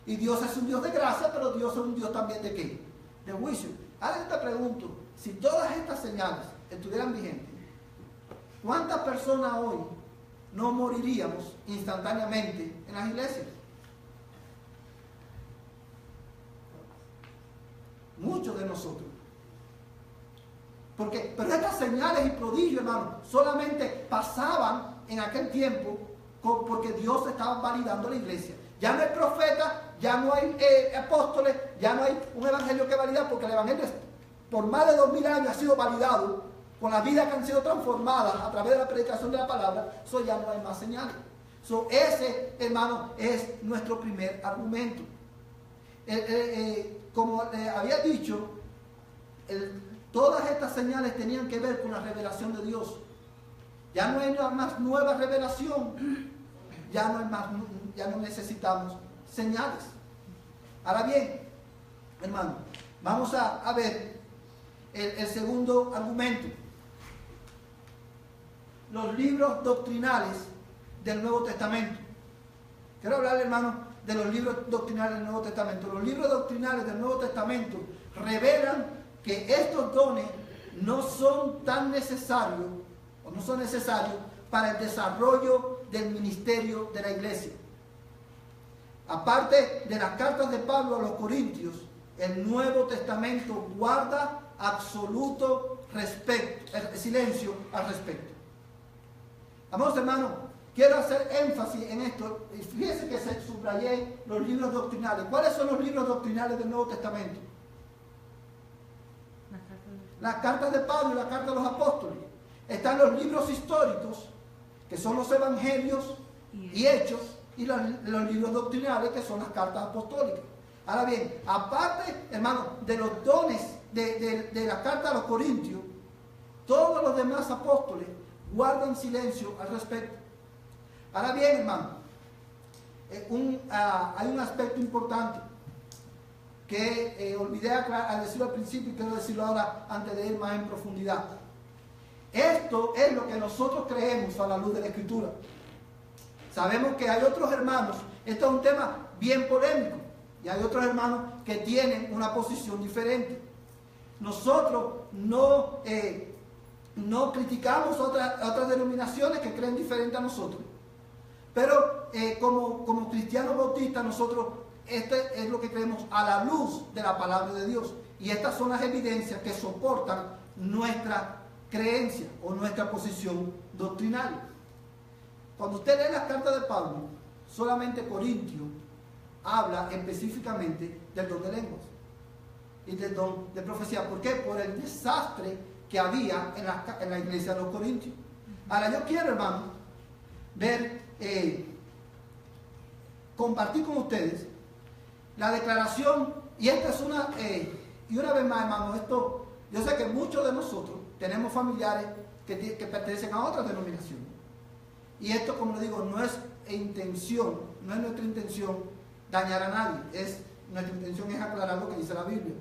Y Dios es un Dios de gracia, pero Dios es un Dios también de ¿qué? De juicio. Ahora te pregunto, si todas estas señales estuvieran vigentes, ¿cuántas personas hoy no moriríamos instantáneamente en las iglesias? Muchos de nosotros. Pero estas señales y prodigios, hermano, solamente pasaban en aquel tiempo porque Dios estaba validando la iglesia. Ya no hay profetas, ya no hay apóstoles, ya no hay un evangelio que validar, porque el evangelio por más de 2000 años ha sido validado con las vidas que han sido transformadas a través de la predicación de la palabra. Eso ya no hay más señales. Ese, hermano, es nuestro primer argumento. Como le había dicho, todas estas señales tenían que ver con la revelación de Dios. Ya no hay más nueva revelación. Ya no necesitamos señales. Ahora bien, hermano, vamos a ver el segundo argumento. Los libros doctrinales del Nuevo Testamento. Quiero hablar, hermano, de los libros doctrinales del Nuevo Testamento. Los libros doctrinales del Nuevo Testamento revelan que estos dones no son tan necesarios, o no son necesarios para el desarrollo del ministerio de la iglesia. Aparte de las cartas de Pablo a los Corintios, el Nuevo Testamento guarda absoluto silencio al respecto. Amados hermanos, quiero hacer énfasis en esto. Fíjense que subrayé los libros doctrinales. ¿Cuáles son los libros doctrinales del Nuevo Testamento? Las cartas de Pablo y las cartas de los apóstoles. Están los libros históricos, que son los evangelios y hechos, y los libros doctrinales, que son las cartas apostólicas. Ahora bien, aparte, hermano, de los dones de la carta a los Corintios, todos los demás apóstoles guardan silencio al respecto. Ahora bien, hermano, hay un aspecto importante que olvidé al decirlo al principio y quiero decirlo ahora antes de ir más en profundidad. Esto es lo que nosotros creemos a la luz de la Escritura. Sabemos que hay otros hermanos, esto es un tema bien polémico, y hay otros hermanos que tienen una posición diferente. Nosotros no criticamos otras denominaciones que creen diferente a nosotros, pero como cristianos bautistas nosotros este es lo que creemos a la luz de la palabra de Dios, y estas son las evidencias que soportan nuestra creencia o nuestra posición doctrinal. Cuando usted lee las cartas de Pablo, solamente Corintio habla específicamente del don de lenguas y del don de profecía. ¿Por qué? Por el desastre que había en la iglesia de los Corintios. Ahora yo quiero, hermano, compartir con ustedes la declaración, y esta es y una vez más, hermano, esto, yo sé que muchos de nosotros tenemos familiares que pertenecen a otras denominaciones, y esto, como le digo, no es nuestra intención dañar a nadie, nuestra intención es aclarar lo que dice la Biblia.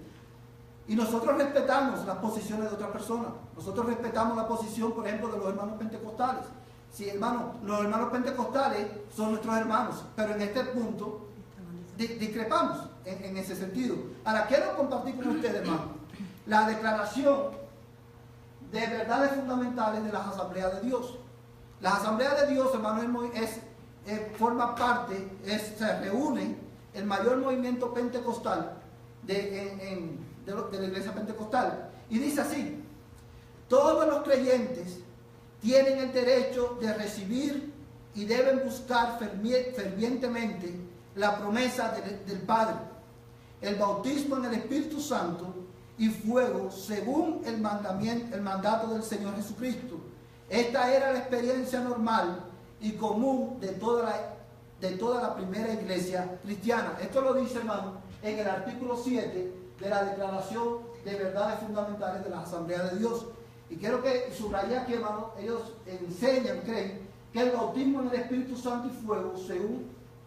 Y nosotros respetamos las posiciones de otras personas. Nosotros respetamos la posición, por ejemplo, de los hermanos pentecostales. Sí, hermano, los hermanos pentecostales son nuestros hermanos, pero en este punto discrepamos en ese sentido. Ahora quiero compartir con ustedes, hermano, la declaración de verdades fundamentales de las asambleas de Dios. Las asambleas de Dios, hermano, forma parte, se reúne el mayor movimiento pentecostal de la iglesia pentecostal. Y dice así: todos los creyentes tienen el derecho de recibir y deben buscar fervientemente la promesa del Padre, el bautismo en el Espíritu Santo y fuego según el mandato del Señor Jesucristo. Esta era la experiencia normal y común de toda la primera iglesia cristiana. Esto lo dice, hermano, en el artículo 7 de la Declaración de Verdades Fundamentales de la Asamblea de Dios. Y quiero que subraye aquí, hermano, ellos creen que el bautismo en el Espíritu Santo y fuego,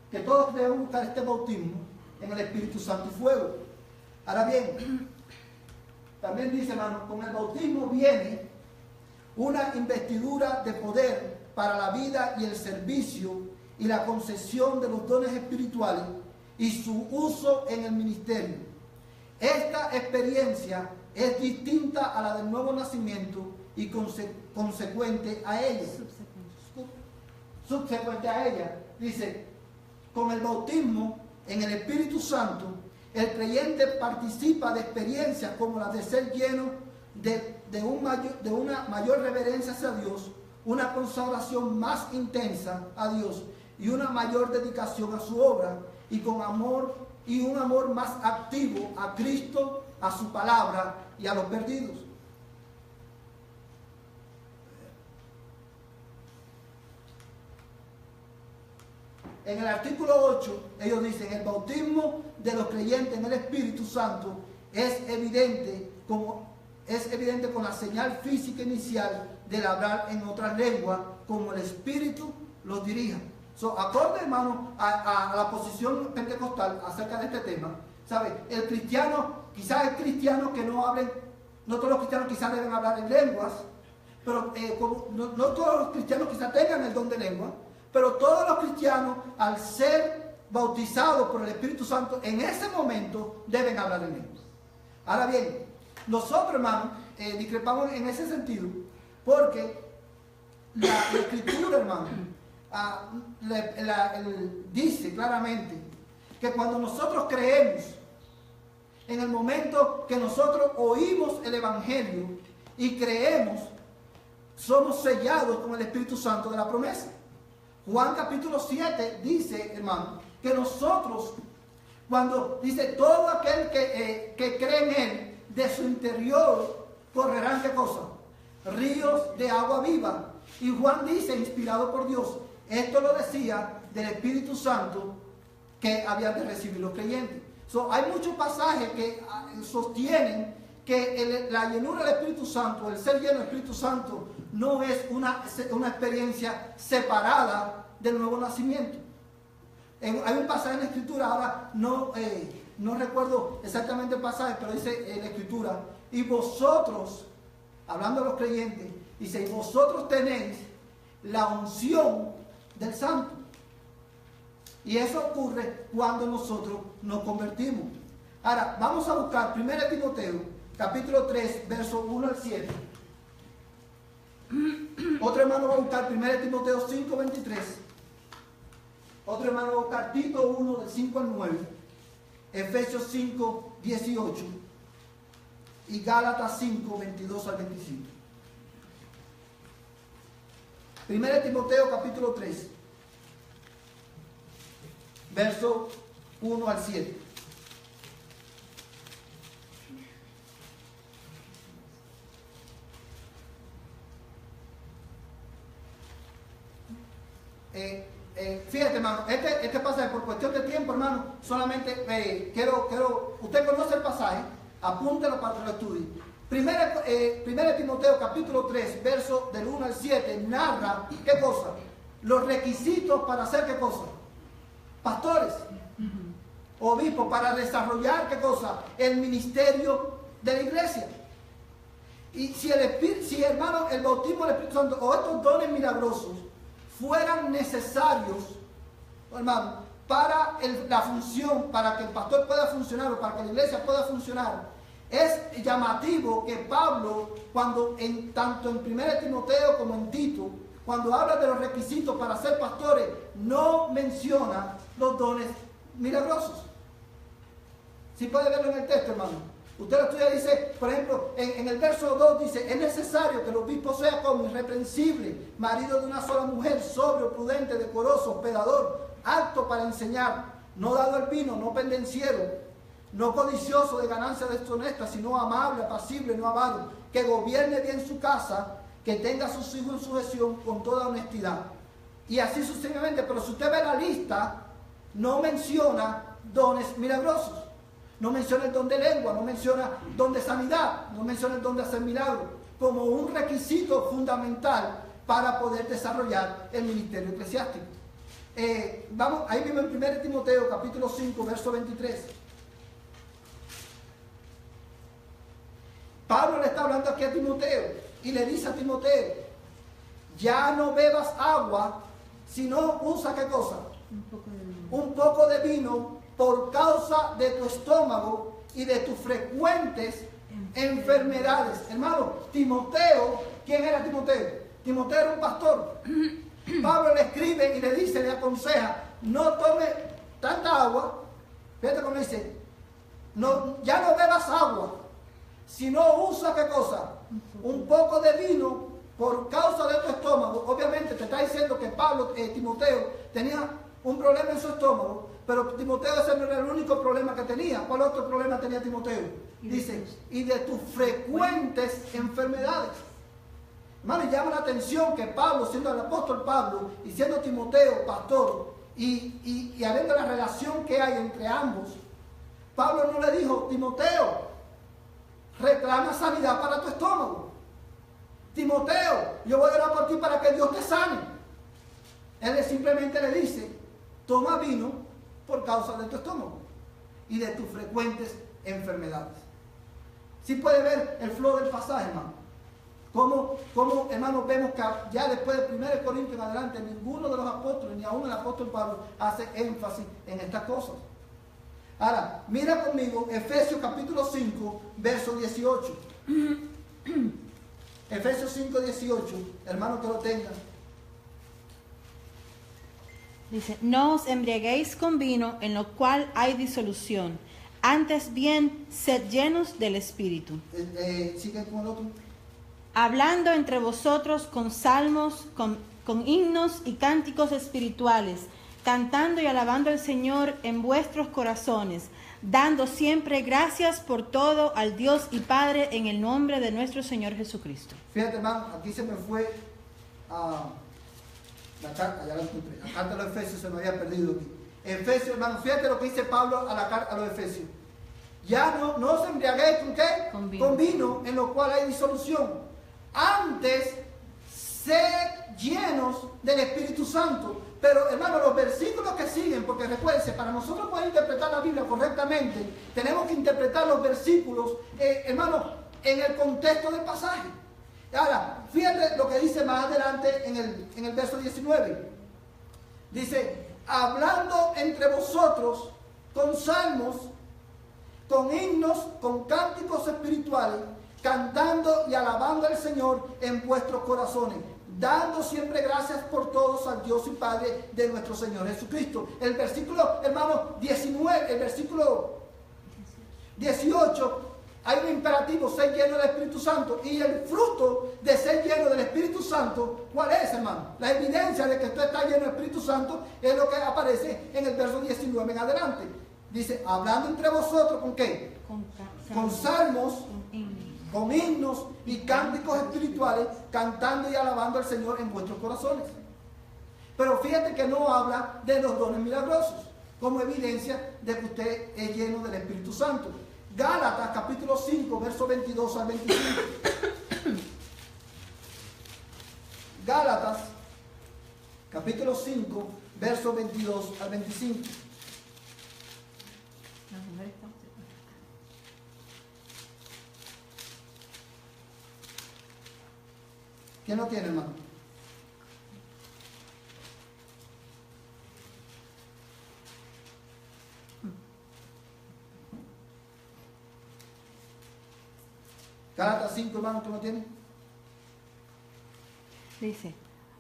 que todos deben buscar este bautismo en el Espíritu Santo y fuego. Ahora bien, también dice, hermano, con el bautismo viene una investidura de poder para la vida y el servicio y la concesión de los dones espirituales y su uso en el ministerio. Esta experiencia es distinta a la del nuevo nacimiento y consecuente a ella. Subsecuente a ella. Dice, con el bautismo en el Espíritu Santo, el creyente participa de experiencias como la de ser lleno de una mayor reverencia hacia Dios, una consagración más intensa a Dios y una mayor dedicación a su obra, y un amor más activo a Cristo, a su palabra y a los perdidos. En el artículo 8, ellos dicen: el bautismo de los creyentes en el Espíritu Santo es evidente con la señal física inicial del hablar en otras lenguas, como el Espíritu los dirija. Acorde, hermano, a la posición pentecostal acerca de este tema, ¿sabe? El cristiano, quizás el cristiano que no hablen, no todos los cristianos quizás deben hablar en lenguas, pero no todos los cristianos quizás tengan el don de lengua, pero todos los cristianos, al ser bautizados por el Espíritu Santo, en ese momento deben hablar en lenguas. Ahora bien, nosotros, hermano, discrepamos en ese sentido, porque la Escritura, hermano, dice claramente que cuando nosotros creemos, en el momento que nosotros oímos el Evangelio y creemos, somos sellados con el Espíritu Santo de la promesa. Juan capítulo 7 dice, hermano, que nosotros, cuando dice todo aquel que cree en Él, de su interior correrán, ¿qué cosa? Ríos de agua viva. Y Juan dice, inspirado por Dios, Esto lo decía del Espíritu Santo que habían de recibir los creyentes. Hay muchos pasajes que sostienen que la llenura del Espíritu Santo, el ser lleno del Espíritu Santo, no es una experiencia separada del nuevo nacimiento. Hay un pasaje en la Escritura, ahora no recuerdo exactamente el pasaje, pero dice en la Escritura, y vosotros, hablando de los creyentes, dice, y vosotros tenéis la unción del Santo. Y eso ocurre cuando nosotros nos convertimos. Ahora, vamos a buscar 1 Timoteo, capítulo 3, versos 1 al 7. Otro hermano va a buscar 1 Timoteo 5, 23. Otro hermano va a buscar Tito 1, del 5 al 9. Efesios 5, 18. Y Gálatas 5, 22 al 25. 1 Timoteo, capítulo 3. Verso 1 al 7. Fíjate, hermano, este pasaje, por cuestión de tiempo, hermano, solamente quiero, usted conoce el pasaje, apúntelo para que lo estudie. 1 Timoteo, capítulo 3, verso del 1 al 7, narra, ¿qué cosa? Los requisitos para hacer, ¿qué cosa? Pastores, obispos, para desarrollar, ¿qué cosa? El ministerio de la iglesia. Y si hermano, el bautismo del Espíritu Santo o estos dones milagrosos fueran necesarios, hermano, para la función, para que el pastor pueda funcionar o para que la iglesia pueda funcionar, es llamativo que Pablo, tanto en 1 Timoteo como en Tito, cuando habla de los requisitos para ser pastores, no menciona los dones milagrosos. Si puede verlo en el texto, hermano. Usted lo estudia, dice, por ejemplo, en el verso 2 dice, es necesario que el obispo sea como irreprensible, marido de una sola mujer, sobrio, prudente, decoroso, hospedador, apto para enseñar, no dado al vino, no pendenciero, no codicioso de ganancias deshonestas, sino amable, apacible, no avaro, que gobierne bien su casa, que tenga a sus hijos en sujeción con toda honestidad. Y así sucesivamente, pero si usted ve la lista, no menciona dones milagrosos. No menciona el don de lengua, no menciona don de sanidad, no menciona el don de hacer milagros, como un requisito fundamental para poder desarrollar el ministerio eclesiástico. Vamos, ahí mismo en 1 Timoteo, capítulo 5, verso 23. Pablo le está hablando aquí a Timoteo y le dice a Timoteo, ya no bebas agua, sino usa, ¿qué cosa? Un poco de vino por causa de tu estómago y de tus frecuentes enfermedades. Hermano, Timoteo, ¿quién era Timoteo? Timoteo era un pastor. Pablo le escribe y le dice, le aconseja, no tome tanta agua. Fíjate cómo dice, no, ya no bebas agua, sino usa, ¿qué cosa? Un poco de vino por causa de tu estómago. Obviamente te está diciendo que Timoteo tenía un problema en su estómago, pero Timoteo ese no era el único problema que tenía. ¿Cuál otro problema tenía Timoteo? Dice, y de tus frecuentes enfermedades. Hermano, llama la atención que Pablo, siendo el apóstol Pablo y siendo Timoteo pastor, y habiendo la relación que hay entre ambos, Pablo no le dijo, Timoteo, reclama sanidad para tu estómago. Timoteo, yo voy a orar por ti para que Dios te sane. Él simplemente le dice, toma vino por causa de tu estómago y de tus frecuentes enfermedades. Si puede ver el flow del pasaje, hermano. Como hermanos, vemos que ya después de 1 Corintios en adelante, ninguno de los apóstoles, ni aún el apóstol Pablo, hace énfasis en estas cosas. Ahora, mira conmigo Efesios capítulo 5, verso 18. Efesios 5, 18, hermano, que lo tengan. Dice, no os embriaguéis con vino en lo cual hay disolución, antes bien sed llenos del Espíritu. Sigue con el otro. Hablando entre vosotros con salmos, con himnos y cánticos espirituales, cantando y alabando al Señor en vuestros corazones, dando siempre gracias por todo al Dios y Padre en el nombre de nuestro Señor Jesucristo. Fíjate, hermano, aquí se me fue Ya la encontré. La carta de los Efesios se me había perdido aquí. Efesios, hermano, fíjate lo que dice Pablo a los Efesios. Ya no os embriaguéis ¿con qué? Con vino, en lo cual hay disolución. Antes, sed llenos del Espíritu Santo. Pero, hermano, los versículos que siguen, porque recuérdense, para nosotros poder interpretar la Biblia correctamente, tenemos que interpretar los versículos, hermano, en el contexto del pasaje. Ahora, fíjate lo que dice más adelante en el verso 19. Dice, hablando entre vosotros con salmos, con himnos, con cánticos espirituales, cantando y alabando al Señor en vuestros corazones, dando siempre gracias por todos al Dios y Padre de nuestro Señor Jesucristo. El versículo, hermano, 19, el versículo 18, hay un imperativo, ser lleno del Espíritu Santo. Y el fruto de ser lleno del Espíritu Santo, ¿cuál es, hermano? La evidencia de que usted está lleno del Espíritu Santo es lo que aparece en el verso 19 en adelante. Dice, hablando entre vosotros, ¿con qué? Con salmos, con himnos y cánticos espirituales, cantando y alabando al Señor en vuestros corazones. Pero fíjate que no habla de los dones milagrosos, como evidencia de que usted es lleno del Espíritu Santo. Gálatas capítulo 5, verso 22 al 25. Gálatas capítulo 5, verso 22 al 25. ¿Quién lo tiene, hermano? Gálatas 5, hermano, ¿tú no tienes? Dice,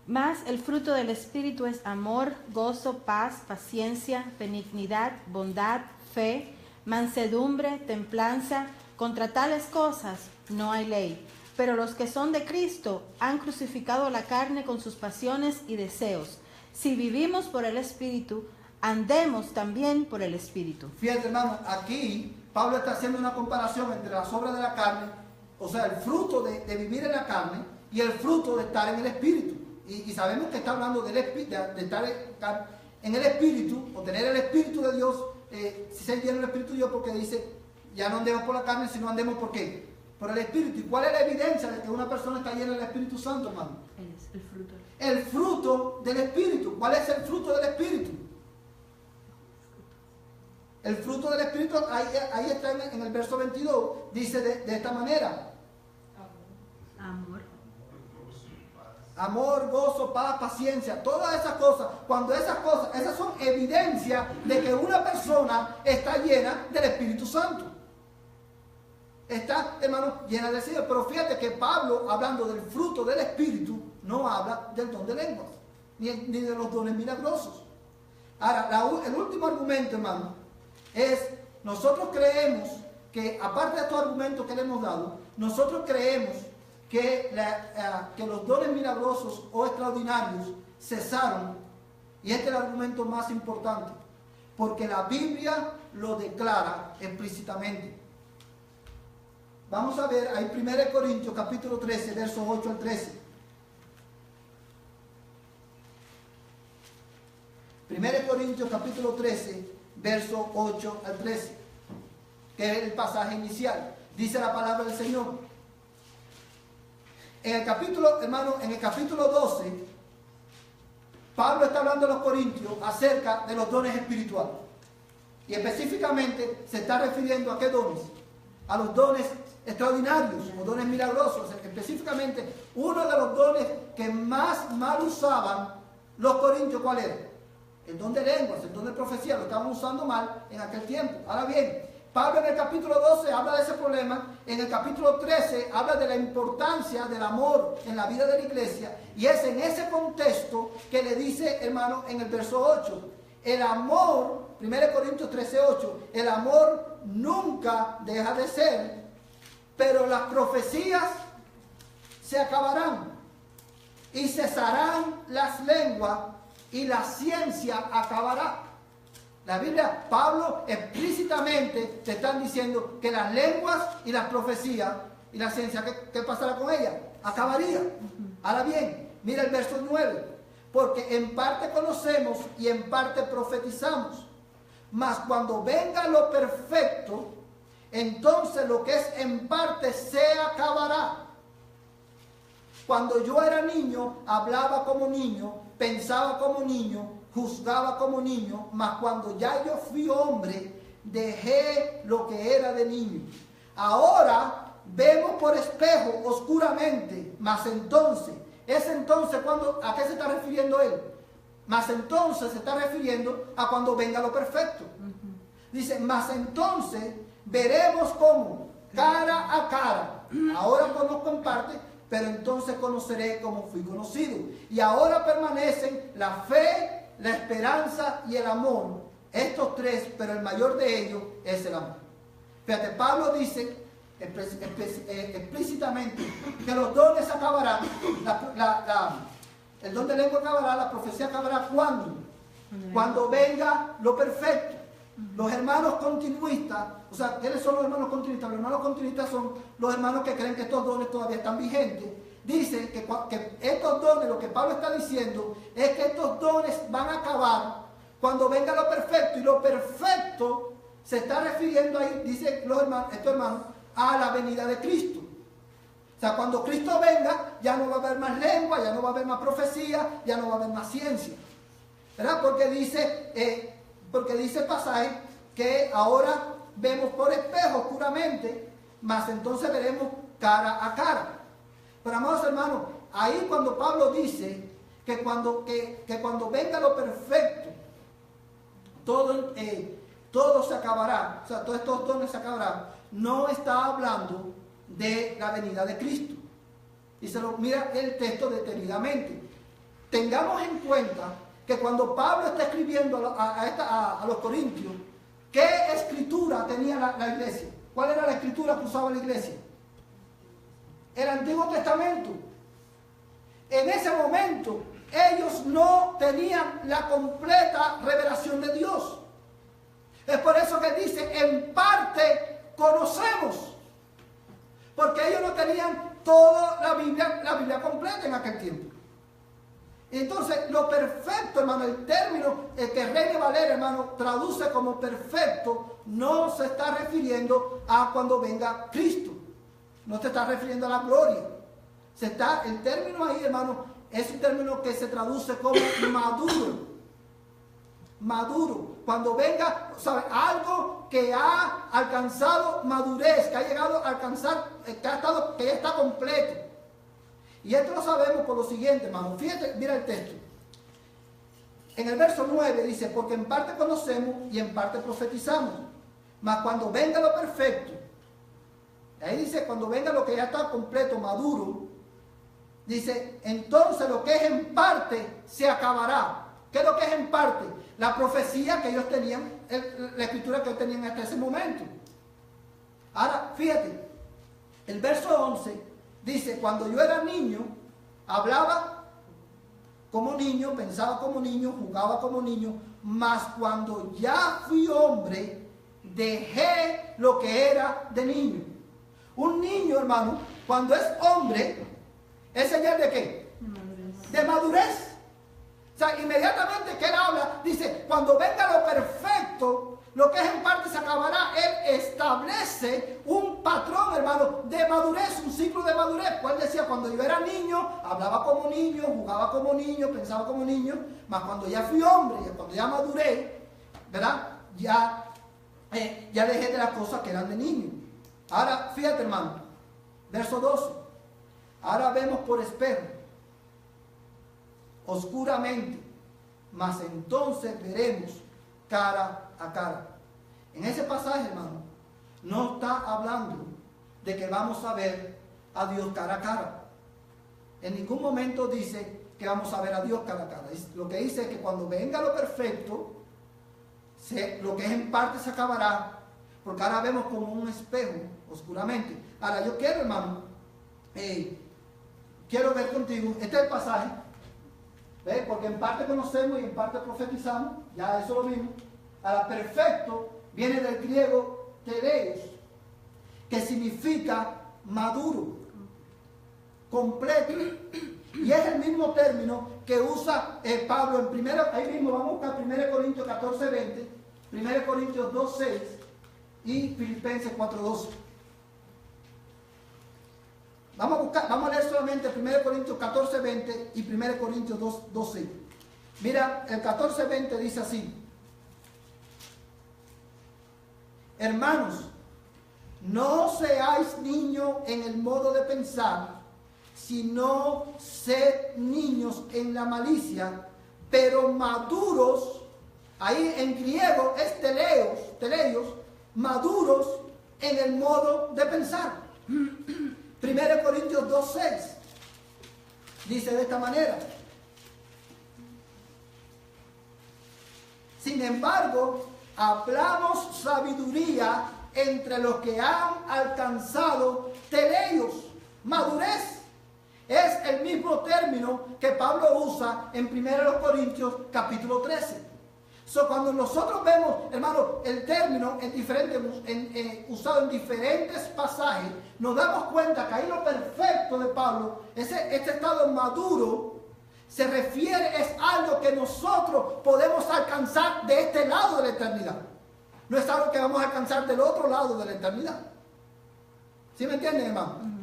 mas el fruto del Espíritu es amor, gozo, paz, paciencia, benignidad, bondad, fe, mansedumbre, templanza. Contra tales cosas no hay ley. Pero los que son de Cristo han crucificado la carne con sus pasiones y deseos. Si vivimos por el Espíritu, andemos también por el Espíritu. Fíjate, hermano, aquí Pablo está haciendo una comparación entre las obras de la carne, o sea, el fruto de vivir en la carne y el fruto de estar en el Espíritu. Y sabemos que está hablando de estar en el Espíritu, o tener el Espíritu de Dios, si se llena el Espíritu de Dios, porque dice, ya no andemos por la carne, sino andemos por qué. Por el Espíritu. ¿Y cuál es la evidencia de que una persona está llena del Espíritu Santo, hermano? El fruto. El fruto del Espíritu. ¿Cuál es el fruto del Espíritu? El fruto del Espíritu, ahí está en el verso 22, dice de esta manera. Amor, gozo, paz, paciencia, todas esas cosas. Cuando esas son evidencia de que una persona está llena del Espíritu Santo. Está, hermano, llena del Señor. Pero fíjate que Pablo, hablando del fruto del Espíritu, no habla del don de lenguas, ni de los dones milagrosos. Ahora, el último argumento, hermano, es, nosotros creemos que, aparte de estos argumentos que le hemos dado, nosotros creemos que los dones milagrosos o extraordinarios cesaron, y este es el argumento más importante, porque la Biblia lo declara explícitamente. Vamos a ver ahí 1 Corintios capítulo 13, versos 8 al 13. 1 Corintios capítulo 13, verso 8 al 13, que es el pasaje inicial. Dice la palabra del Señor. En el capítulo, hermano, en el capítulo 12, Pablo está hablando a los corintios acerca de los dones espirituales. Y específicamente se está refiriendo a qué dones. A los dones extraordinarios o dones milagrosos. Específicamente, uno de los dones que más mal usaban los corintios, ¿cuál era? El don de lenguas, el don de profecía, lo estaban usando mal en aquel tiempo. Ahora bien, Pablo en el capítulo 12 habla de ese problema, en el capítulo 13 habla de la importancia del amor en la vida de la iglesia, y es en ese contexto que le dice, hermano, en el verso 8, el amor, 1 Corintios 13, 8, el amor nunca deja de ser, pero las profecías se acabarán y cesarán las lenguas y la ciencia acabará. La Biblia, Pablo explícitamente te están diciendo que las lenguas y las profecías y la ciencia, ¿qué pasará con ella? Acabaría. Ahora bien, mira el verso 9. porque en parte conocemos y en parte profetizamos. Mas cuando venga lo perfecto, entonces lo que es en parte se acabará. Cuando yo era niño, hablaba como niño, pensaba como niño, juzgaba como niño, mas cuando ya yo fui hombre, dejé lo que era de niño. Ahora vemos por espejo oscuramente, mas entonces, ¿a qué se está refiriendo él? Mas entonces se está refiriendo a cuando venga lo perfecto. Dice, mas entonces veremos cómo, cara a cara. Ahora conozco en parte, pero entonces conoceré como fui conocido. Y ahora permanecen la fe, la esperanza y el amor. Estos tres, pero el mayor de ellos es el amor. Fíjate, Pablo dice explícitamente que los dones acabarán. El don de lengua acabará, la profecía acabará. ¿Cuándo? Cuando venga lo perfecto. Los hermanos continuistas, o sea, ¿quiénes son los hermanos continuistas? Los hermanos continuistas son los hermanos que creen que estos dones todavía están vigentes. Dicen que estos dones, lo que Pablo está diciendo, es que estos dones van a acabar cuando venga lo perfecto. Y lo perfecto se está refiriendo ahí, dicen estos hermanos, a la venida de Cristo. O sea, cuando Cristo venga, ya no va a haber más lengua, ya no va a haber más profecía, ya no va a haber más ciencia. ¿Verdad? Porque dice el pasaje que ahora vemos por espejo oscuramente, mas entonces veremos cara a cara. Pero amados hermanos, ahí cuando Pablo dice que cuando venga lo perfecto, todo se acabará, o sea, todos estos dones se acabarán, no está hablando de la venida de Cristo. Y se lo mira el texto detenidamente. Tengamos en cuenta que cuando Pablo está escribiendo a los corintios, ¿qué escritura tenía la iglesia? ¿Cuál era la escritura que usaba la iglesia? El Antiguo Testamento. En ese momento ellos no tenían la completa revelación de Dios. Es por eso que dice, en parte conocemos. Porque ellos no tenían toda la Biblia completa en aquel tiempo. Entonces, lo perfecto, hermano, el término que Reina Valera, hermano, traduce como perfecto, no se está refiriendo a cuando venga Cristo. No se está refiriendo a la gloria. El término ahí, hermano, es un término que se traduce como maduro. Maduro. Cuando venga, ¿sabe? Algo que ha alcanzado madurez, que ha llegado a alcanzar, que ya está completo. Y esto lo sabemos por lo siguiente, hermano. Fíjate, mira el texto. En el verso 9 dice, porque en parte conocemos y en parte profetizamos. Mas cuando venga lo perfecto, ahí dice, cuando venga lo que ya está completo, maduro, dice, entonces lo que es en parte se acabará. ¿Qué es lo que es en parte? La profecía que ellos tenían, la escritura que ellos tenían hasta ese momento. Ahora, fíjate, el verso 11 dice, cuando yo era niño, hablaba como niño, pensaba como niño, jugaba como niño, mas cuando ya fui hombre, dejé lo que era de niño. Un niño, hermano, cuando es hombre, ¿es señal de qué? De madurez. O sea, inmediatamente que él habla, dice, cuando venga lo perfecto, lo que es en parte se acabará. Él establece un patrón, hermano, de madurez, un ciclo de madurez. Cuál decía, cuando yo era niño, hablaba como niño, jugaba como niño, pensaba como niño, mas cuando ya fui hombre, cuando ya maduré, ¿verdad? Ya dejé de las cosas que eran de niño. Ahora, fíjate, hermano, verso 12. Ahora vemos por espejo, oscuramente, mas entonces veremos cara a cara. En ese pasaje, hermano, no está hablando de que vamos a ver a Dios cara a cara. En ningún momento dice que vamos a ver a Dios cara a cara. Lo que dice es que cuando venga lo perfecto, lo que es en parte se acabará, porque ahora vemos como un espejo, oscuramente. Ahora yo quiero, hermano, quiero ver contigo, este es el pasaje, ¿ves? Porque en parte conocemos y en parte profetizamos, ya eso lo vimos. Ahora, perfecto viene del griego teleios, que significa maduro, completo, y es el mismo término que usa Pablo en primero, ahí mismo vamos a buscar 1 Corintios 14, 20, 1 Corintios 2, 6 y Filipenses 4, 12. Vamos a leer solamente 1 Corintios 14, 20 y 1 Corintios 2, 12. Mira, el 14, 20 dice así: hermanos, no seáis niños en el modo de pensar, sino sed niños en la malicia, pero maduros, ahí en griego es teleios, maduros en el modo de pensar. 1 Corintios 2:6 dice de esta manera: sin embargo, hablamos sabiduría entre los que han alcanzado teleios, madurez. Es el mismo término que Pablo usa en 1 Corintios capítulo 13. Cuando nosotros vemos, hermano, el término usado en diferentes pasajes, nos damos cuenta que ahí lo perfecto de Pablo, este estado maduro, se refiere, es algo que nosotros podemos alcanzar de este lado de la eternidad. No es algo que vamos a alcanzar del otro lado de la eternidad. ¿Sí me entienden, hermano?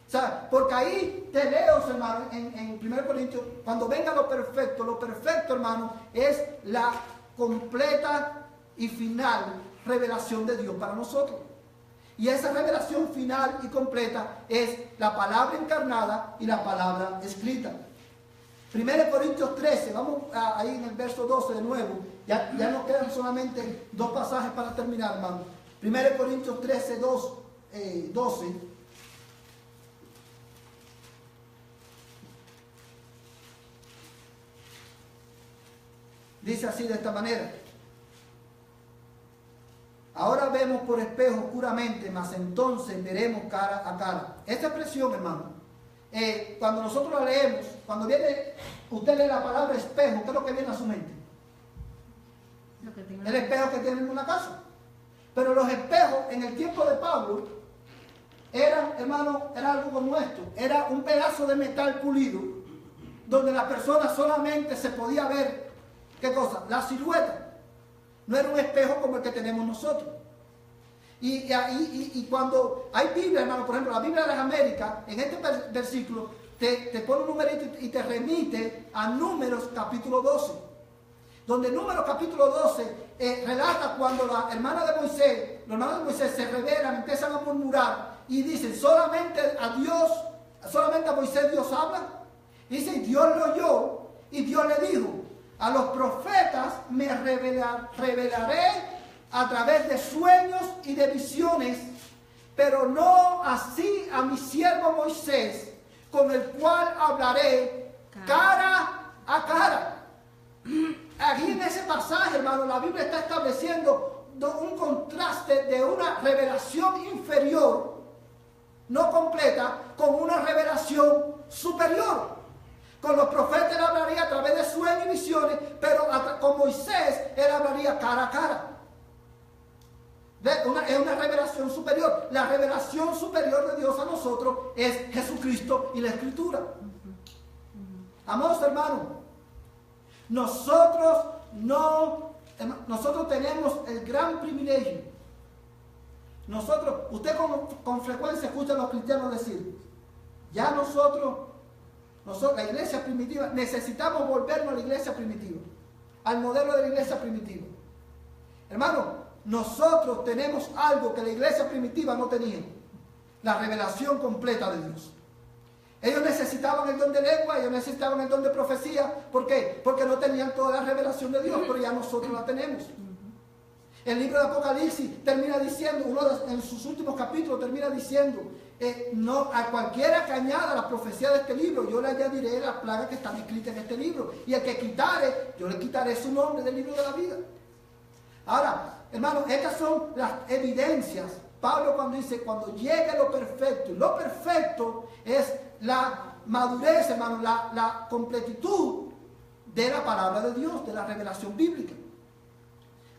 O sea, porque ahí te leo, hermano, en 1 Corintios, cuando venga lo perfecto, hermano, es la completa y final revelación de Dios para nosotros. Y esa revelación final y completa es la palabra encarnada y la palabra escrita. 1 Corintios 13, vamos ahí en el verso 12 de nuevo. Ya nos quedan solamente dos pasajes para terminar, hermano. 1 Corintios 13, 12. Dice así de esta manera: ahora vemos por espejo oscuramente, mas entonces veremos cara a cara. Esta expresión, hermano, cuando nosotros la leemos, cuando usted lee la palabra espejo, ¿qué es lo que viene a su mente? El espejo que tiene en una casa. Pero los espejos en el tiempo de Pablo eran, hermano, era algo como esto. Era un pedazo de metal pulido donde la persona solamente se podía ver, ¿qué cosa? La silueta. No era un espejo como el que tenemos nosotros. Y cuando hay Biblia, hermano, por ejemplo, la Biblia de las Américas, en este versículo, te pone un numerito y te remite a Números capítulo 12. Donde Números capítulo 12 relata cuando los hermanos de Moisés se rebelan, empiezan a murmurar y dicen: solamente a Moisés Dios habla. Dice: Dios lo oyó y Dios le dijo: a los profetas me revelaré a través de sueños y de visiones, pero no así a mi siervo Moisés, con el cual hablaré cara a cara. Aquí en ese pasaje, hermano, la Biblia está estableciendo un contraste de una revelación inferior, no completa, con una revelación superior. Con los profetas él hablaría a través de sueños y visiones, pero con Moisés él hablaría cara a cara. Es una revelación superior. La revelación superior de Dios a nosotros es Jesucristo y la Escritura. Amados hermanos, nosotros tenemos el gran privilegio. Usted con frecuencia escucha a los cristianos decir: ya nosotros, la iglesia primitiva, necesitamos volvernos a la iglesia primitiva, al modelo de la iglesia primitiva. Hermano, nosotros tenemos algo que la iglesia primitiva no tenía: la revelación completa de Dios. Ellos necesitaban el don de lengua, ellos necesitaban el don de profecía. ¿Por qué? Porque no tenían toda la revelación de Dios, pero ya nosotros la tenemos. El libro de Apocalipsis termina diciendo, en sus últimos capítulos termina diciendo: no, a cualquiera que añada la profecía de este libro, yo le añadiré las plagas que están escritas en este libro. Y el que quitare, yo le quitaré su nombre del libro de la vida. Ahora, hermanos, estas son las evidencias. Pablo cuando dice: cuando llegue lo perfecto, y lo perfecto es la madurez, hermano, la completitud de la palabra de Dios, de la revelación bíblica.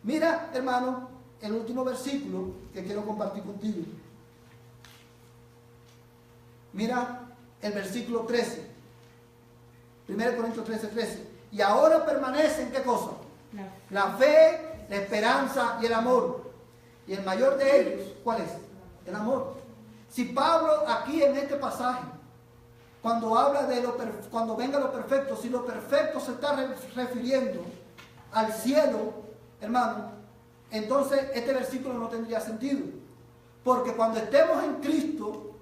Mira, hermano, el último versículo que quiero compartir contigo. Mira el versículo 13. 1 Corintios 13. Y ahora permanecen, ¿qué cosa? La fe, la esperanza y el amor. Y el mayor de ellos, ¿cuál es? El amor. Si Pablo aquí en este pasaje, cuando habla de cuando venga lo perfecto, si lo perfecto se está refiriendo al cielo, hermano, entonces este versículo no tendría sentido. Porque cuando estemos en Cristo,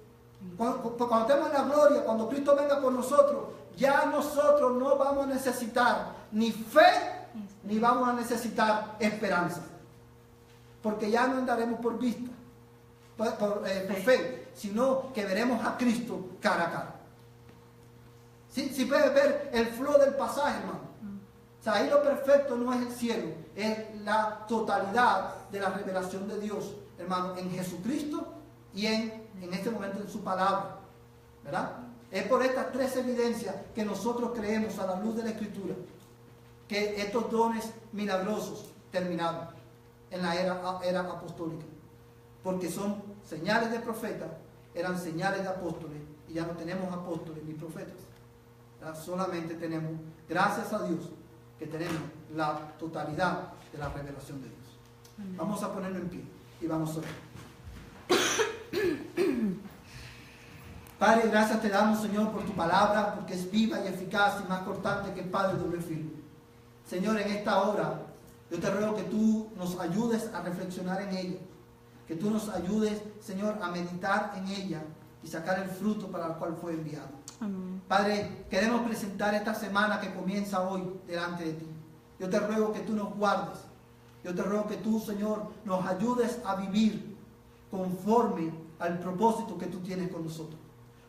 cuando estemos en la gloria, cuando Cristo venga por nosotros, ya nosotros no vamos a necesitar ni fe, ni vamos a necesitar esperanza. Porque ya no andaremos por vista, por fe, sino que veremos a Cristo cara a cara. Si puedes ver el flow del pasaje, hermano. O sea, ahí lo perfecto no es el cielo, es la totalidad de la revelación de Dios, hermano, en Jesucristo y en este momento en su palabra, ¿verdad? Es por estas tres evidencias que nosotros creemos a la luz de la Escritura que estos dones milagrosos terminaron en la era apostólica, porque son señales de profetas, eran señales de apóstoles, y ya no tenemos apóstoles ni profetas, ¿verdad? Solamente tenemos, gracias a Dios, que tenemos la totalidad de la revelación de Dios. Amén. Vamos a ponerlo en pie y vamos a orar. Padre, gracias te damos, Señor, por tu palabra, porque es viva y eficaz y más cortante que el Padre doble filo. Señor, en esta hora, yo te ruego que tú nos ayudes a reflexionar en ella, que tú nos ayudes, Señor, a meditar en ella y sacar el fruto para el cual fue enviado. Amén. Padre, queremos presentar esta semana que comienza hoy delante de ti. Yo te ruego que tú nos guardes. Yo te ruego que tú, Señor, nos ayudes a vivir conforme al propósito que tú tienes con nosotros.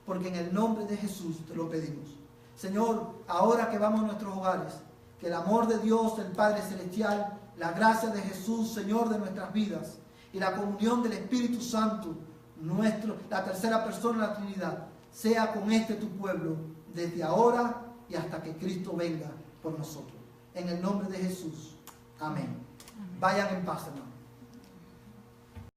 Porque en el nombre de Jesús te lo pedimos. Señor, ahora que vamos a nuestros hogares, que el amor de Dios, el Padre Celestial, la gracia de Jesús, Señor de nuestras vidas, y la comunión del Espíritu Santo, la tercera persona de la Trinidad, sea con tu pueblo, desde ahora y hasta que Cristo venga por nosotros. En el nombre de Jesús. Amén. Vayan en paz, hermano.